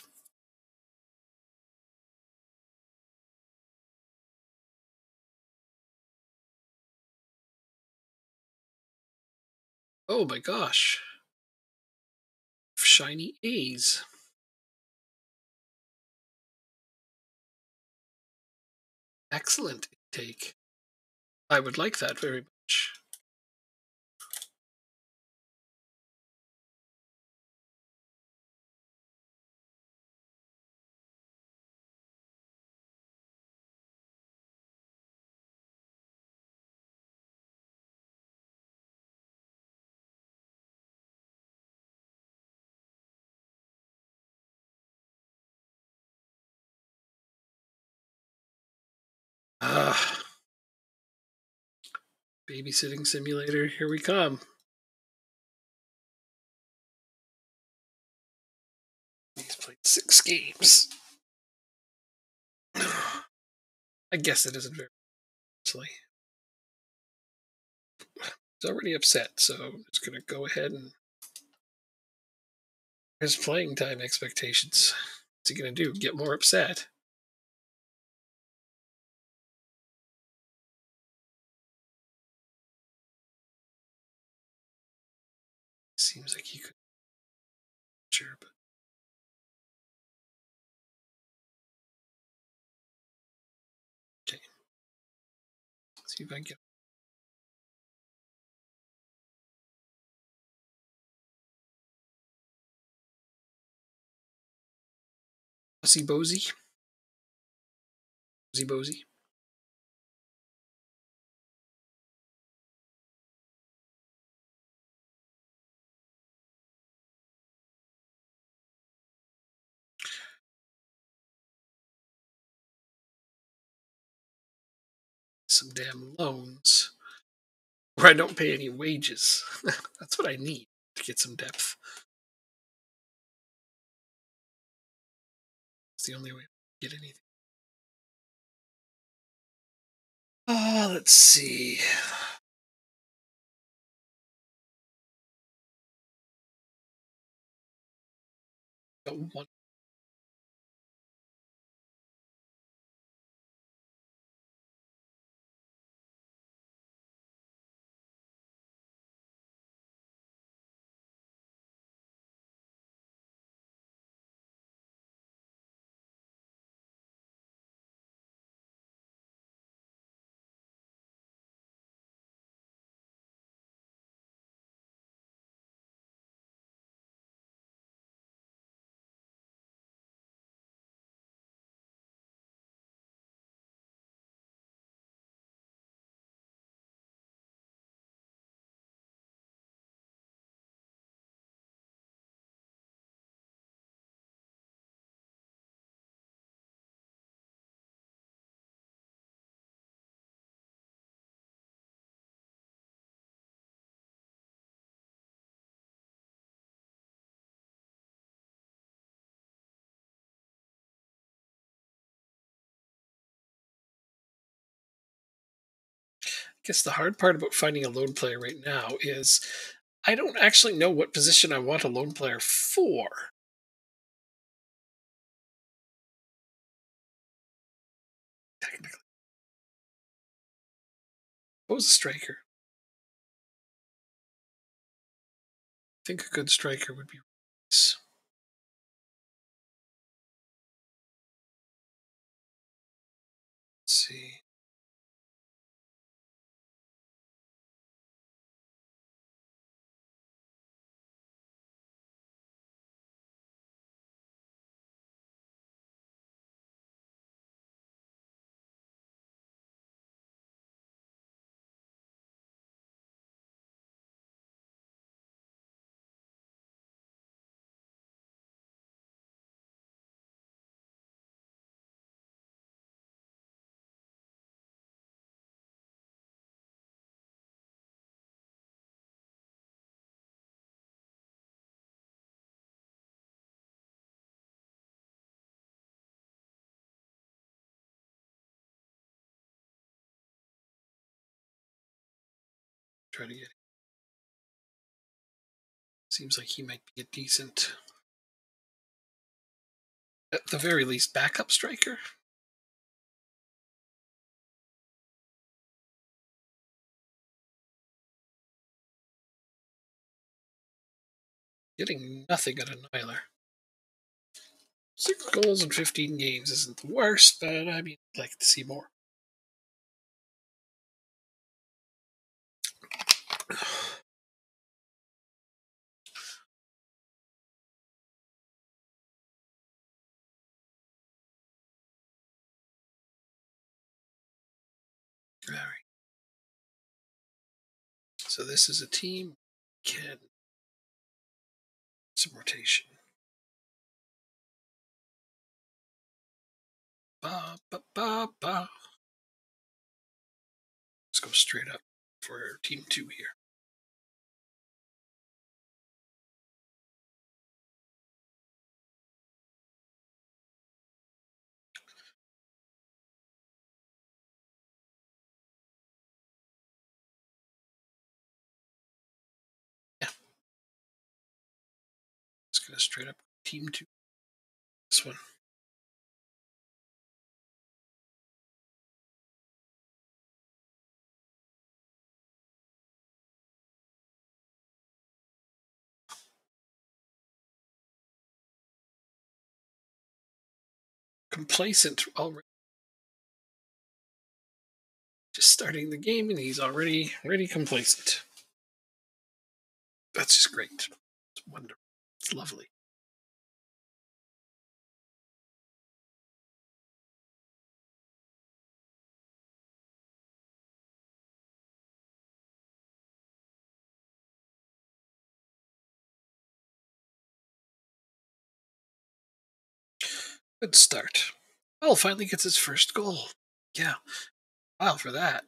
Oh my gosh. Shiny A's. Excellent take. I would like that very much. Ah, babysitting simulator, here we come. 6 games. I guess it isn't very honestly. He's already upset, so I'm just going to go ahead and his playing time expectations. What's he going to do? Get more upset? Seems like he could. Sure, but okay. Let's see if I can get Bossy Bozy. Bozy Bozy. Some damn loans where I don't pay any wages. That's what I need to get some depth. It's the only way to get anything. Let's see. Got one. I guess the hard part about finding a lone player right now is I don't actually know what position I want a lone player for. Technically, who's a striker? I think a good striker would be Rice. Let's see. Try to get. Seems like he might be a decent, at the very least, backup striker. Getting nothing out of Nyler. 6 goals in 15 games isn't the worst, but I mean, I'd like to see more. All right. So this is a team can some rotation. Ba ba ba ba. Let's go straight up for team 2 here. just going to straight up team 2 this one. Complacent already. Just starting the game and he's already complacent. That's just great. It's wonderful. It's lovely. Good start. Well, finally gets his first goal. Yeah. Wow for that.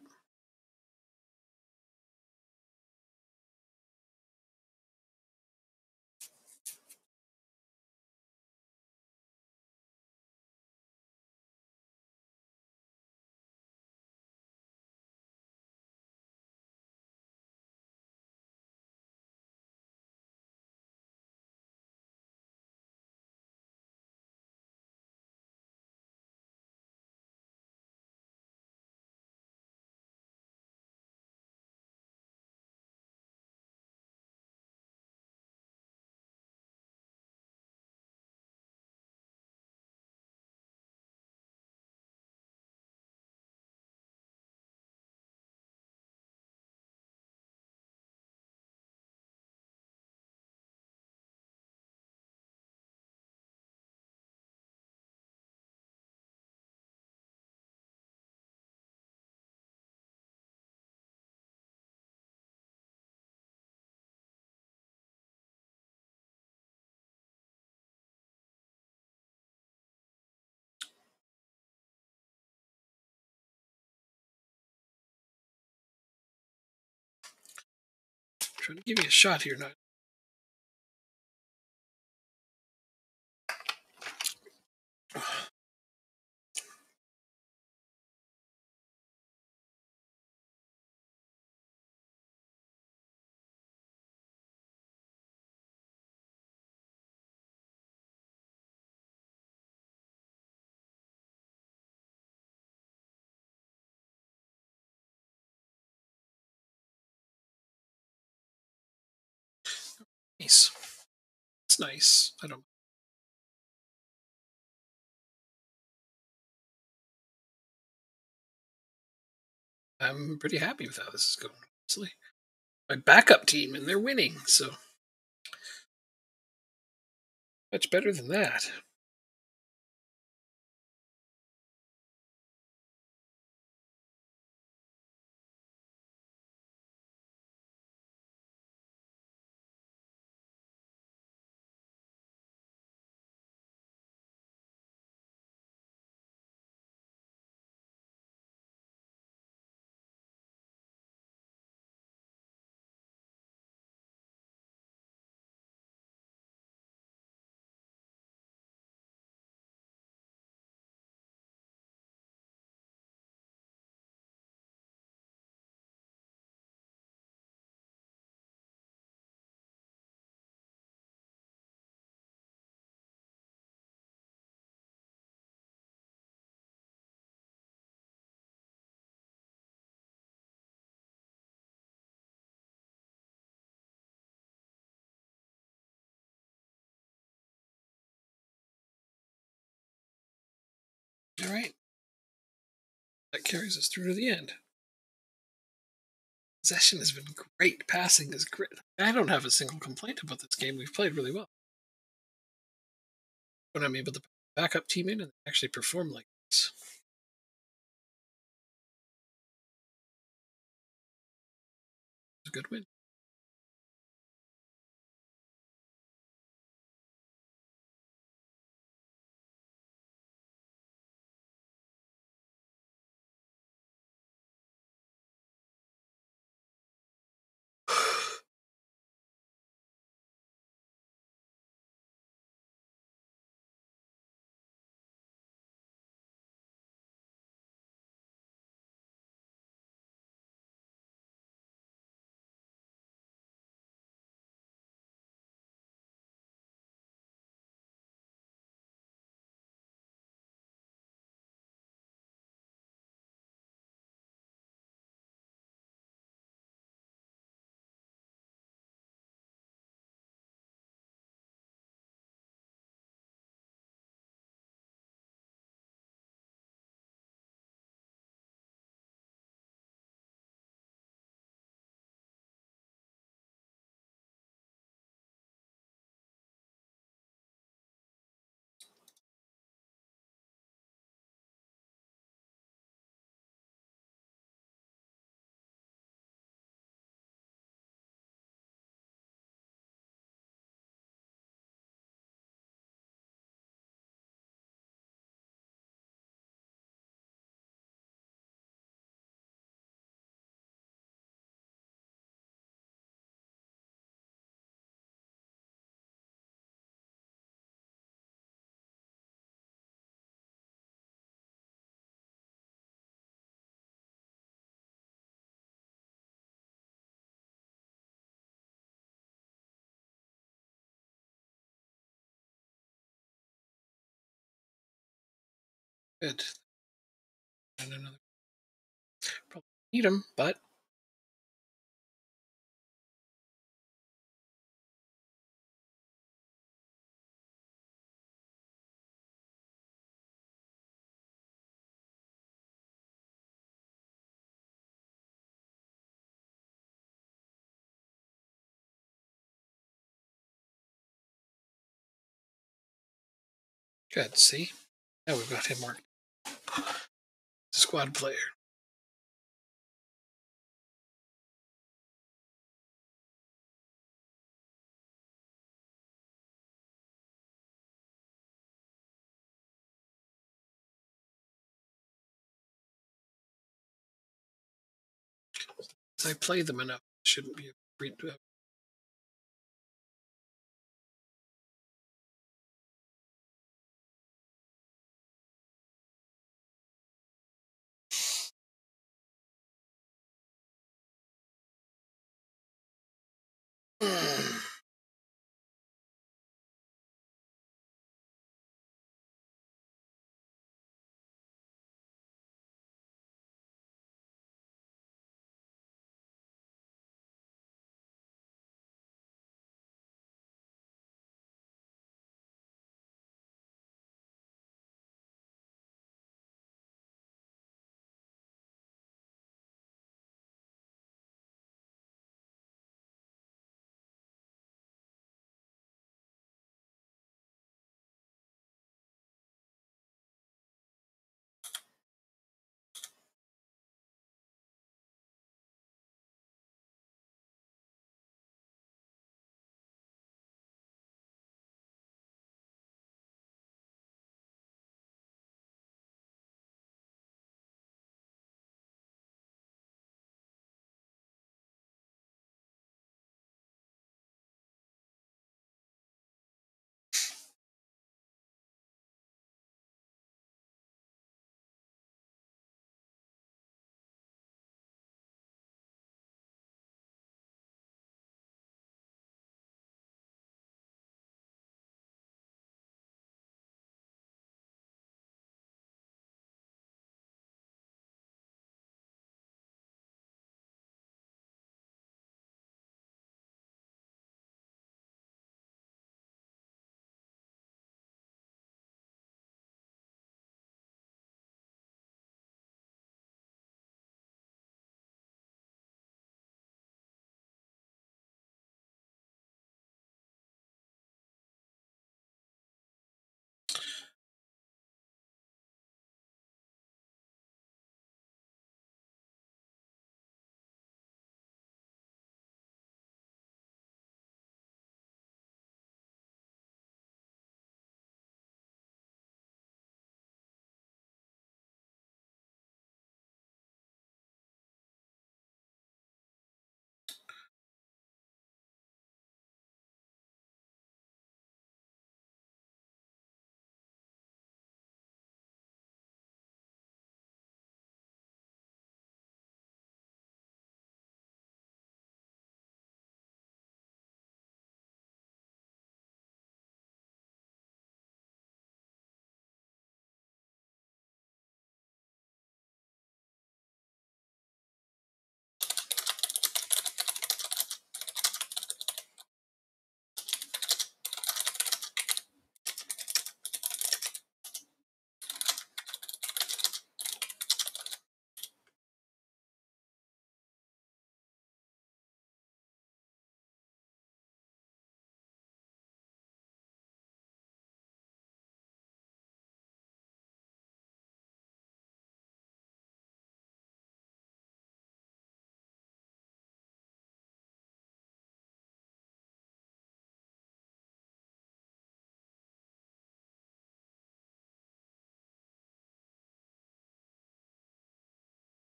Trying to give you a shot here now. Nice. It's nice. I'm pretty happy with how this is going. Honestly, my backup team and they're winning, so much better than that. All right, that carries us through to the end. Possession has been great. Passing is great. I don't have a single complaint about this game. We've played really well. When I'm able to backup team in and actually perform like this. It's a good win. Good. And another. Probably need them, but good. See, now we've got him marked. Squad player. As I play them enough, shouldn't be a great.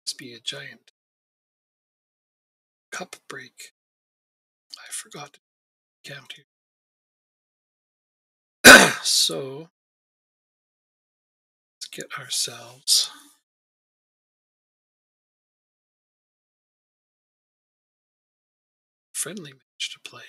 Must be a giant cup break. I forgot to count here. So let's get ourselves a friendly match to play.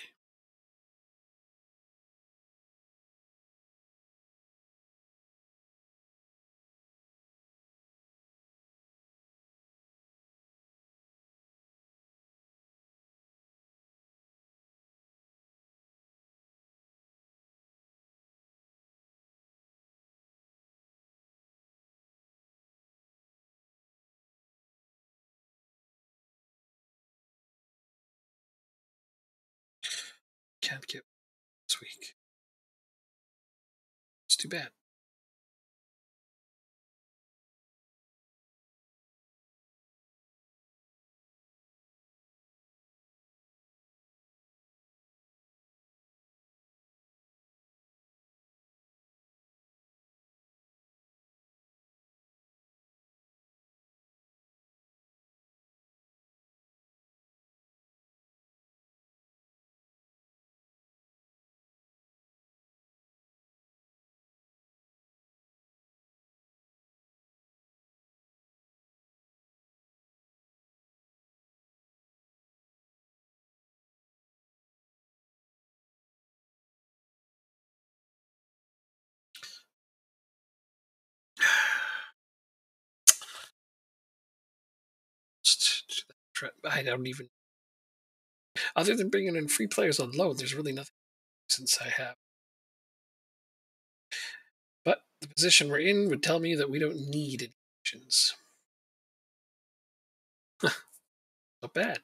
Can't get this week. It's too bad. I don't even. Other than bringing in free players on loan, there's really nothing since I have. But the position we're in would tell me that we don't need additions. Not bad.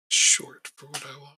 Short for what I want.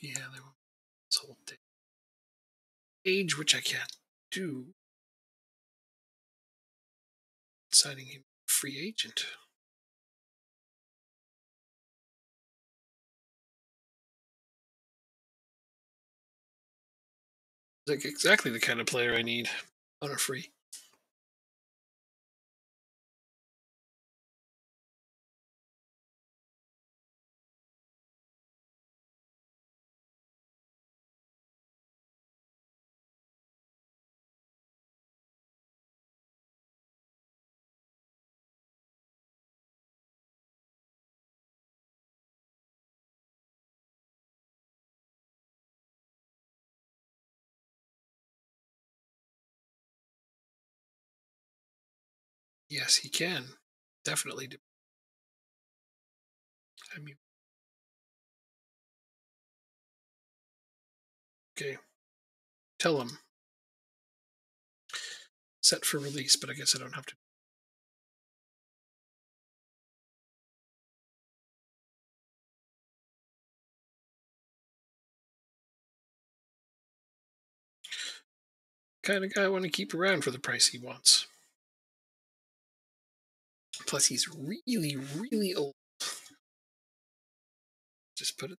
Yeah, they were this whole thing. Age, which I can't do. Signing a free agent. Like exactly the kind of player I need on a free. Yes, he can. Definitely do. I mean, okay. Tell him. Set for release, but I guess I don't have to. Kind of guy I want to keep around for the price he wants. Plus, he's really, really old. Just put it.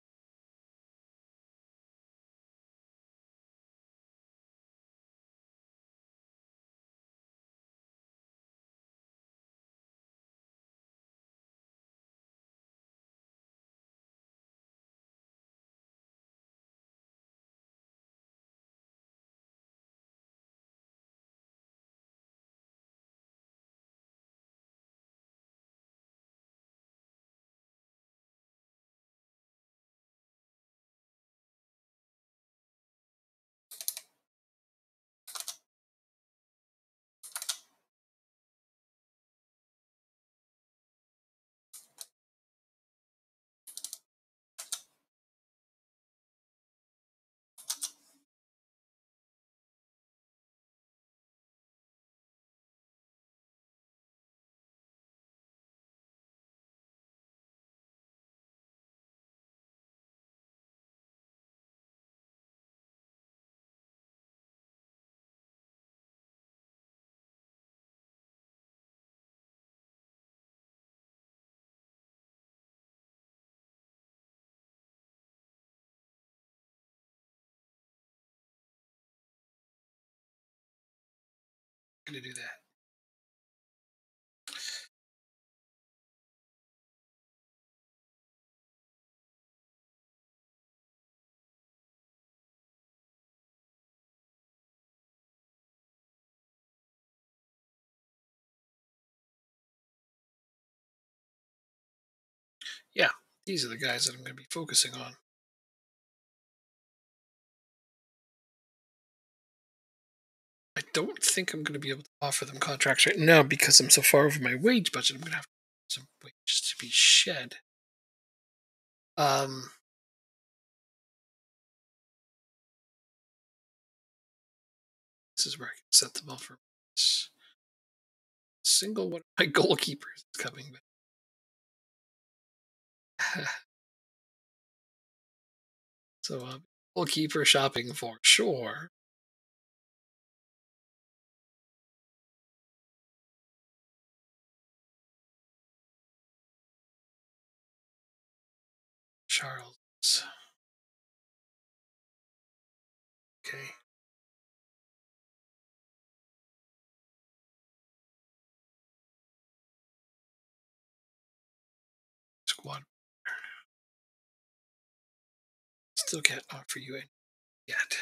going to do that. Yeah, these are the guys that I'm going to be focusing on. I don't think I'm going to be able to offer them contracts right now because I'm so far over my wage budget. I'm going to have some wages to be shed. Um, this is where I can set them up for this. Single one of my goalkeepers is coming. So goalkeeper shopping for sure. Charles. Okay. Squad. Still can't offer you any yet.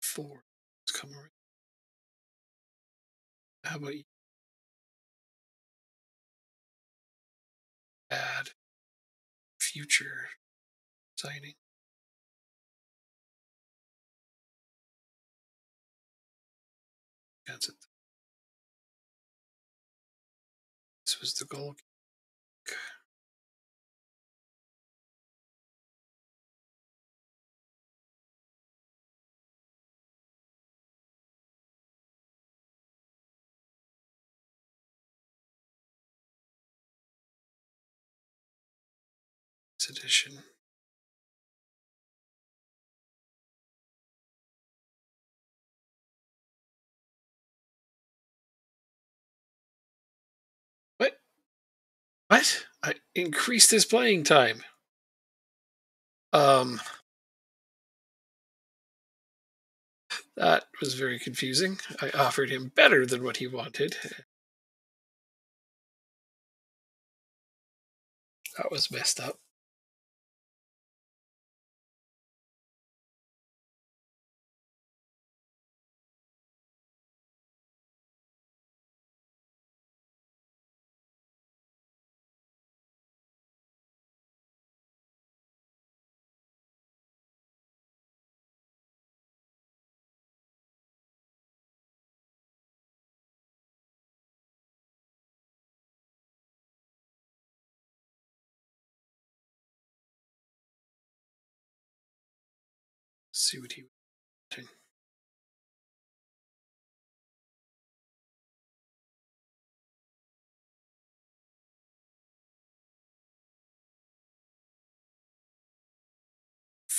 Four. Let's come around. How about you add future signing? That's it. This was the goal. This edition. What? What? I increased his playing time. Um, that was very confusing. I offered him better than what he wanted. That was messed up. Let's see what he was.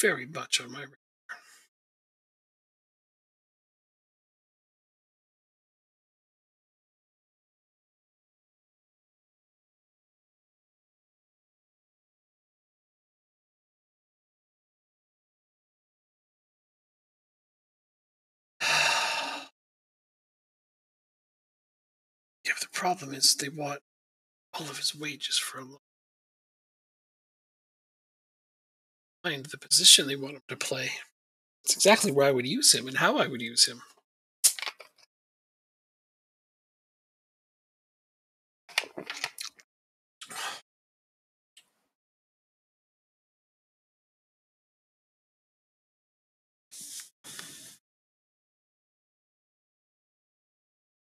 Very much on my. Yeah, the problem is they want all of his wages for a line. The position they want him to play. It's exactly where I would use him and how I would use him.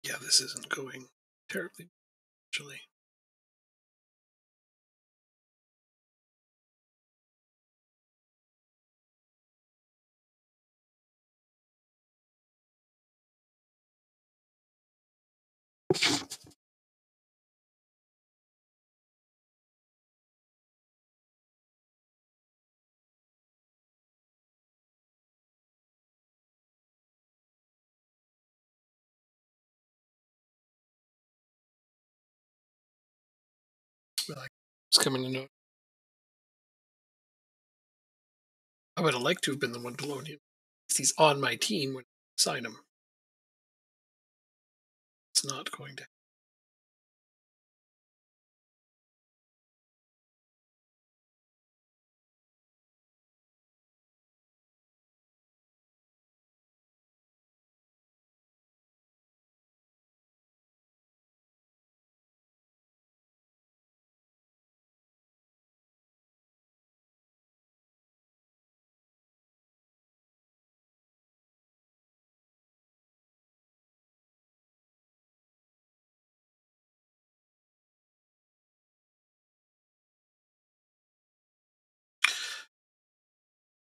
Yeah, this isn't going terribly actually. But I was coming to know. I would have liked to have been the one to loan him. He's on my team when I sign him. It's not going to.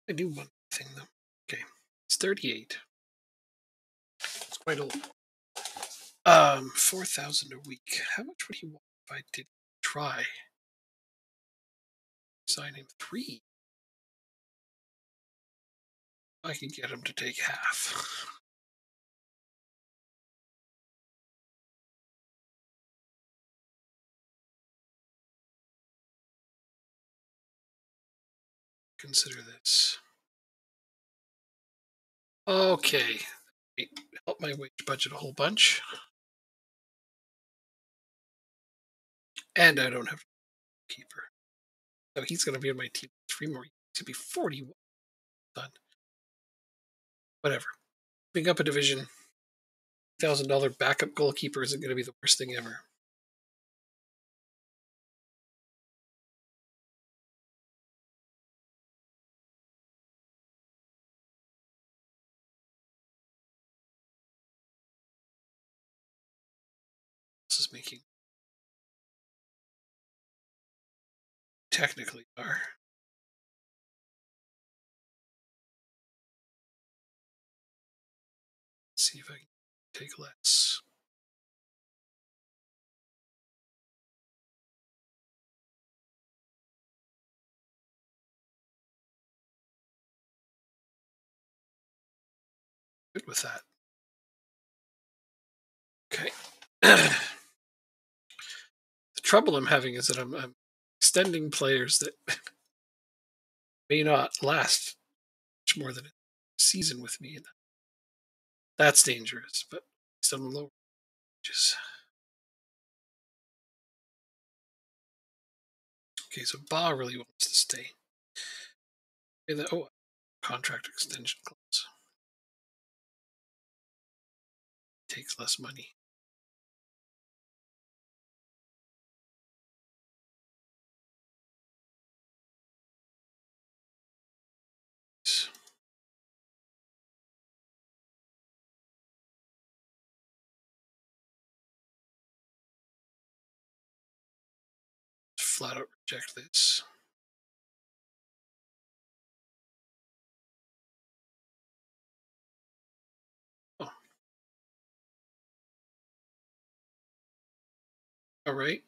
I do one thing though. Okay, it's 38. It's quite old. 4,000 a week. How much would he want if I did try? Sign him 3. I could get him to take half. Consider this. Okay. Help my wage budget a whole bunch. And I don't have a keeper. So he's going to be on my team 3 more years. To be 41. Done. Whatever. Moving up a division. $1,000 backup goalkeeper isn't going to be the worst thing ever. This is making technically are. Let's see if I can take less. Good with that. Okay. The trouble I'm having is that I'm extending players that may not last much more than a season with me. That's dangerous, but some low wages. Okay, so Ba really wants to stay. Contract extension clause. Takes less money. Flat out reject this. Oh. All right.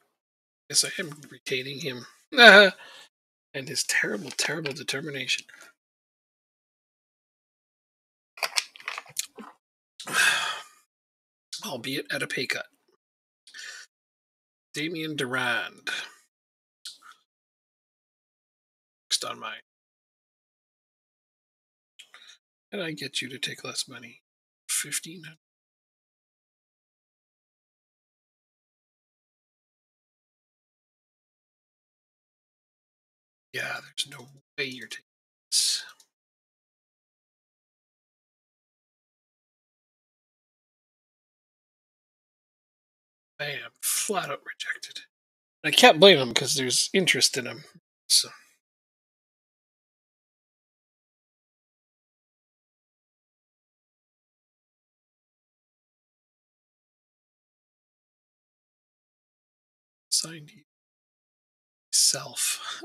Yes, I am retaining him. And his terrible, terrible determination. Albeit at a pay cut. Damien Durand. Next on mine. And I get you to take less money. 15. Yeah, there's no way you're taking this. Bam. Flat out rejected. I can't blame him because there's interest in him. So signed you myself.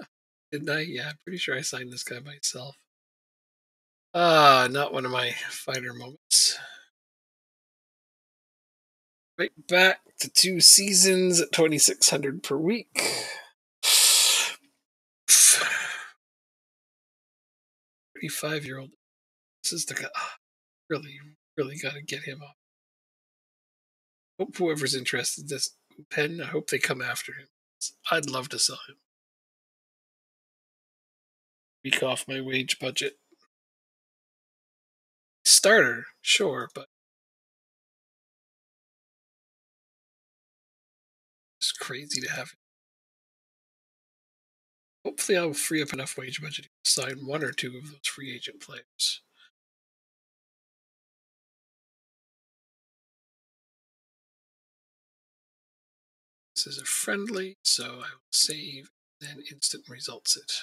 Didn't I? Yeah, I'm pretty sure I signed this guy myself. Not one of my finer moments. Right back to 2 seasons at 2,600 per week. 35-year-old. This is the guy. Really, really got to get him up. Hope whoever's interested in this pen, I hope they come after him. I'd love to sell him. Week off my wage budget. Starter, sure, but it's crazy to have. Hopefully, I'll free up enough wage budget to sign one or two of those free agent players. This is a friendly, so I will save, then instant results it.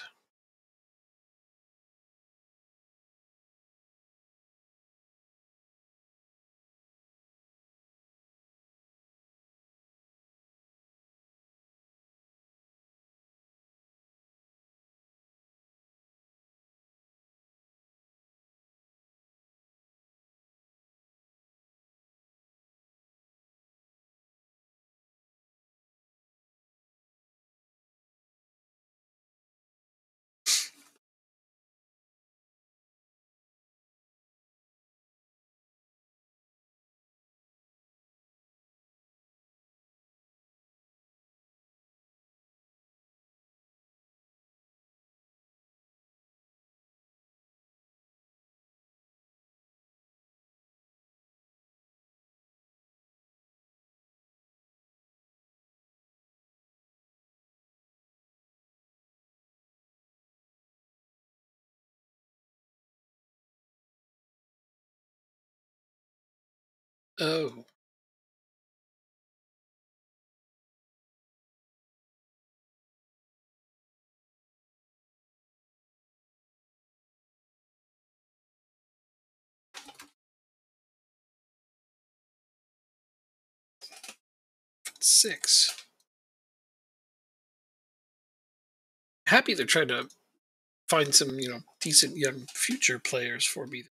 Oh, six. Happy they're trying to find some, decent young future players for me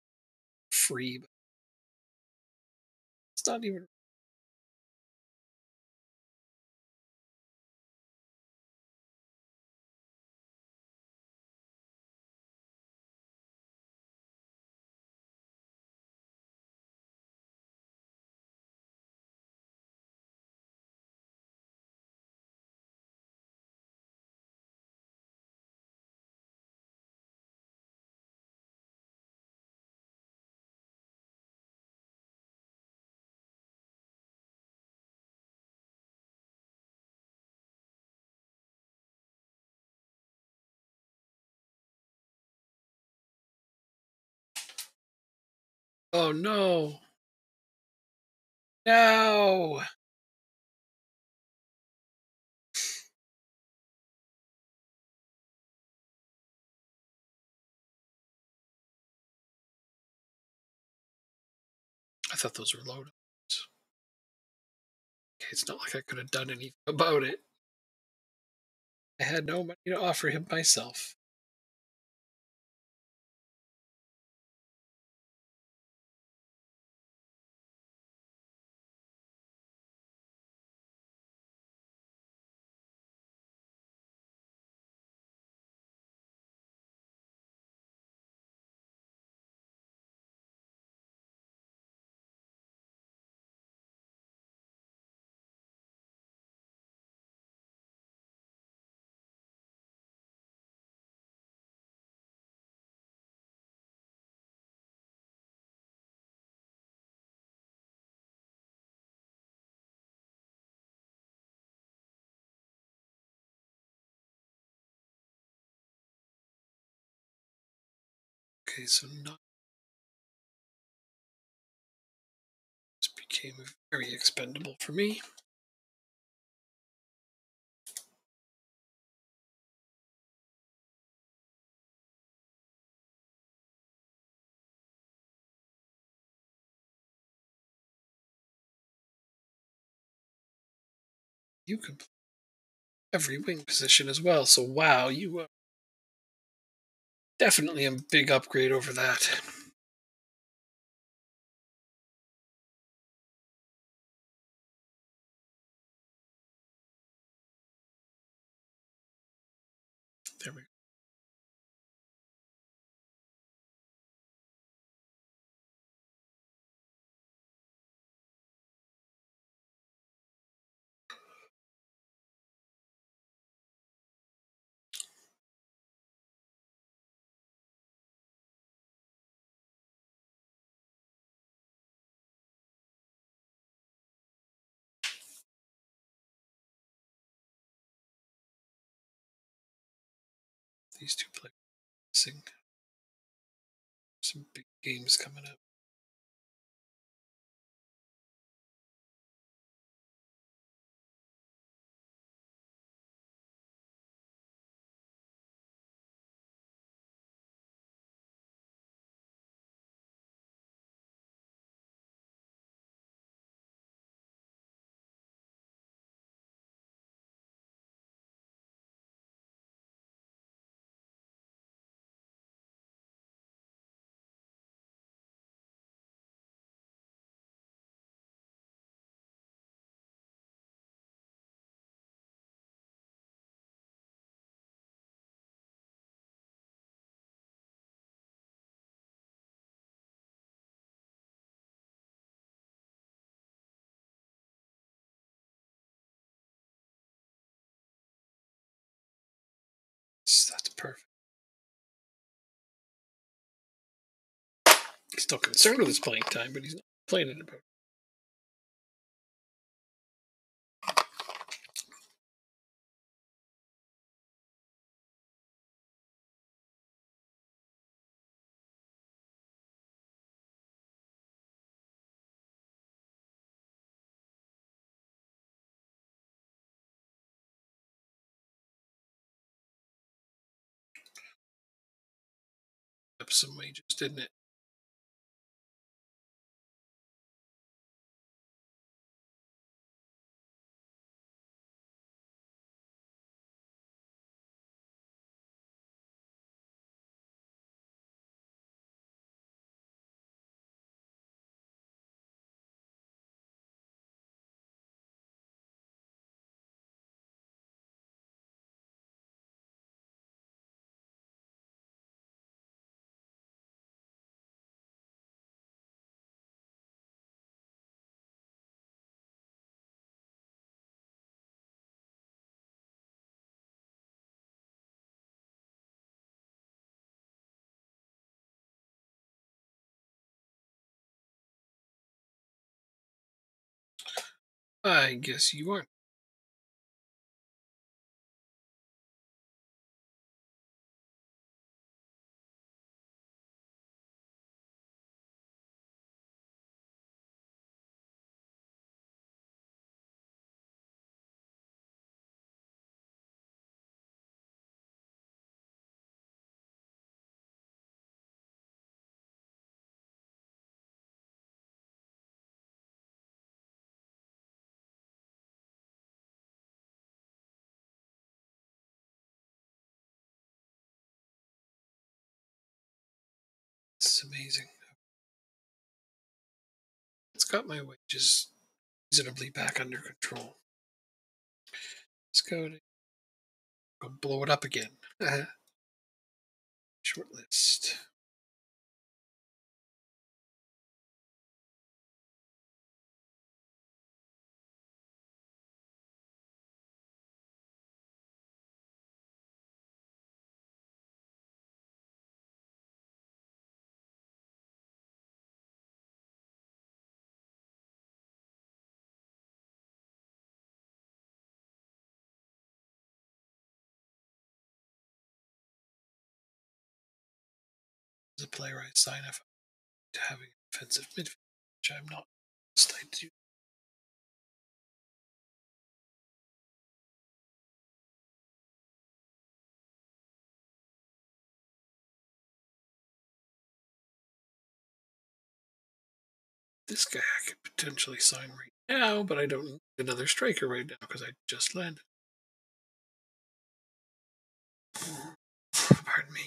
free. But it's not even. Oh no, no! I thought those were low. Okay, it's not like I could have done anything about it. I had no money to offer him myself. Okay, so not this became very expendable for me. You can play every wing position as well. So wow, you definitely a big upgrade over that. There we go. These two players missing. Some big games coming up. That's perfect. He's still concerned with his playing time, but he's not playing it about. Up some wages, didn't it? I guess you aren't. It's amazing. It's got my wages reasonably back under control. Let's go blow it up again. Short list. As a player, I sign up to having an offensive midfield, which I'm not. I do. This guy I could potentially sign right now, but I don't need another striker right now because I just landed. Pardon me.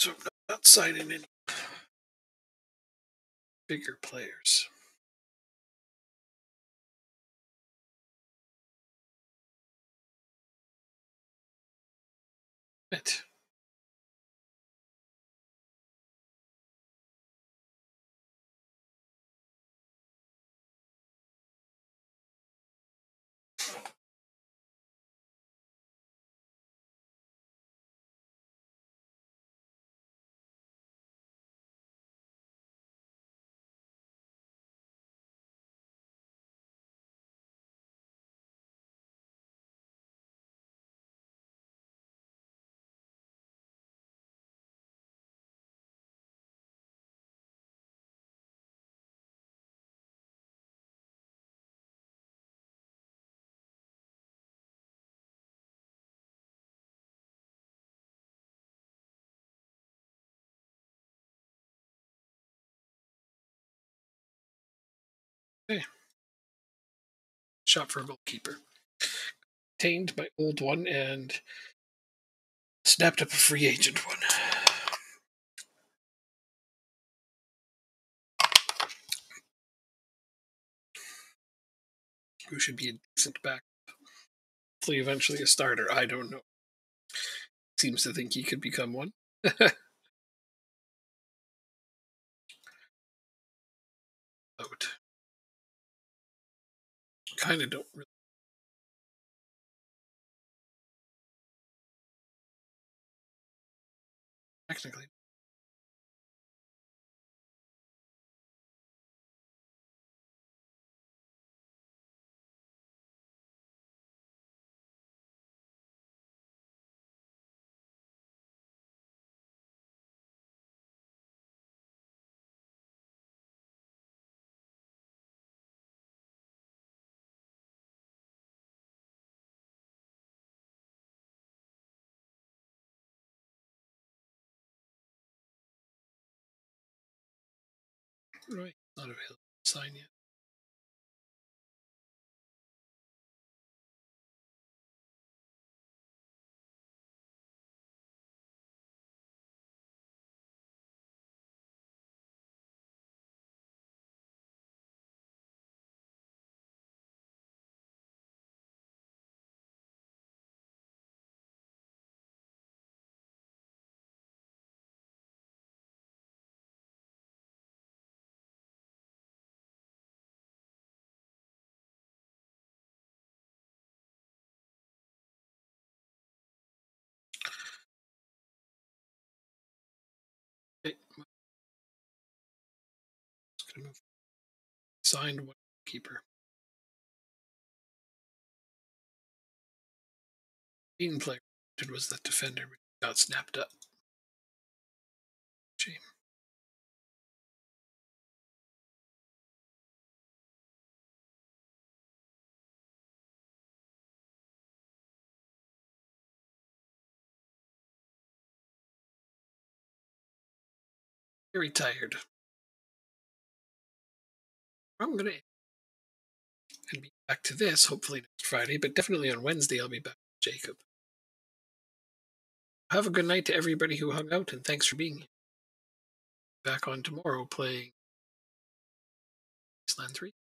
So I'm not signing any bigger players. It. Okay. Shop for a goalkeeper. Obtained my old one and snapped up a free agent one. Who should be a decent back. Hopefully eventually a starter. I don't know. Seems to think he could become one. Out. Kind of don't really. Technically. Right. Not available. Sign yet. Okay. Just gonna move. Signed one keeper. Main player was that defender got snapped up. Shame. Very tired. I'm gonna and be back to this hopefully next Friday, but definitely on Wednesday I'll be back with Jacob. Have a good night to everybody who hung out, and thanks for being here. Back on tomorrow playing Wasteland 3.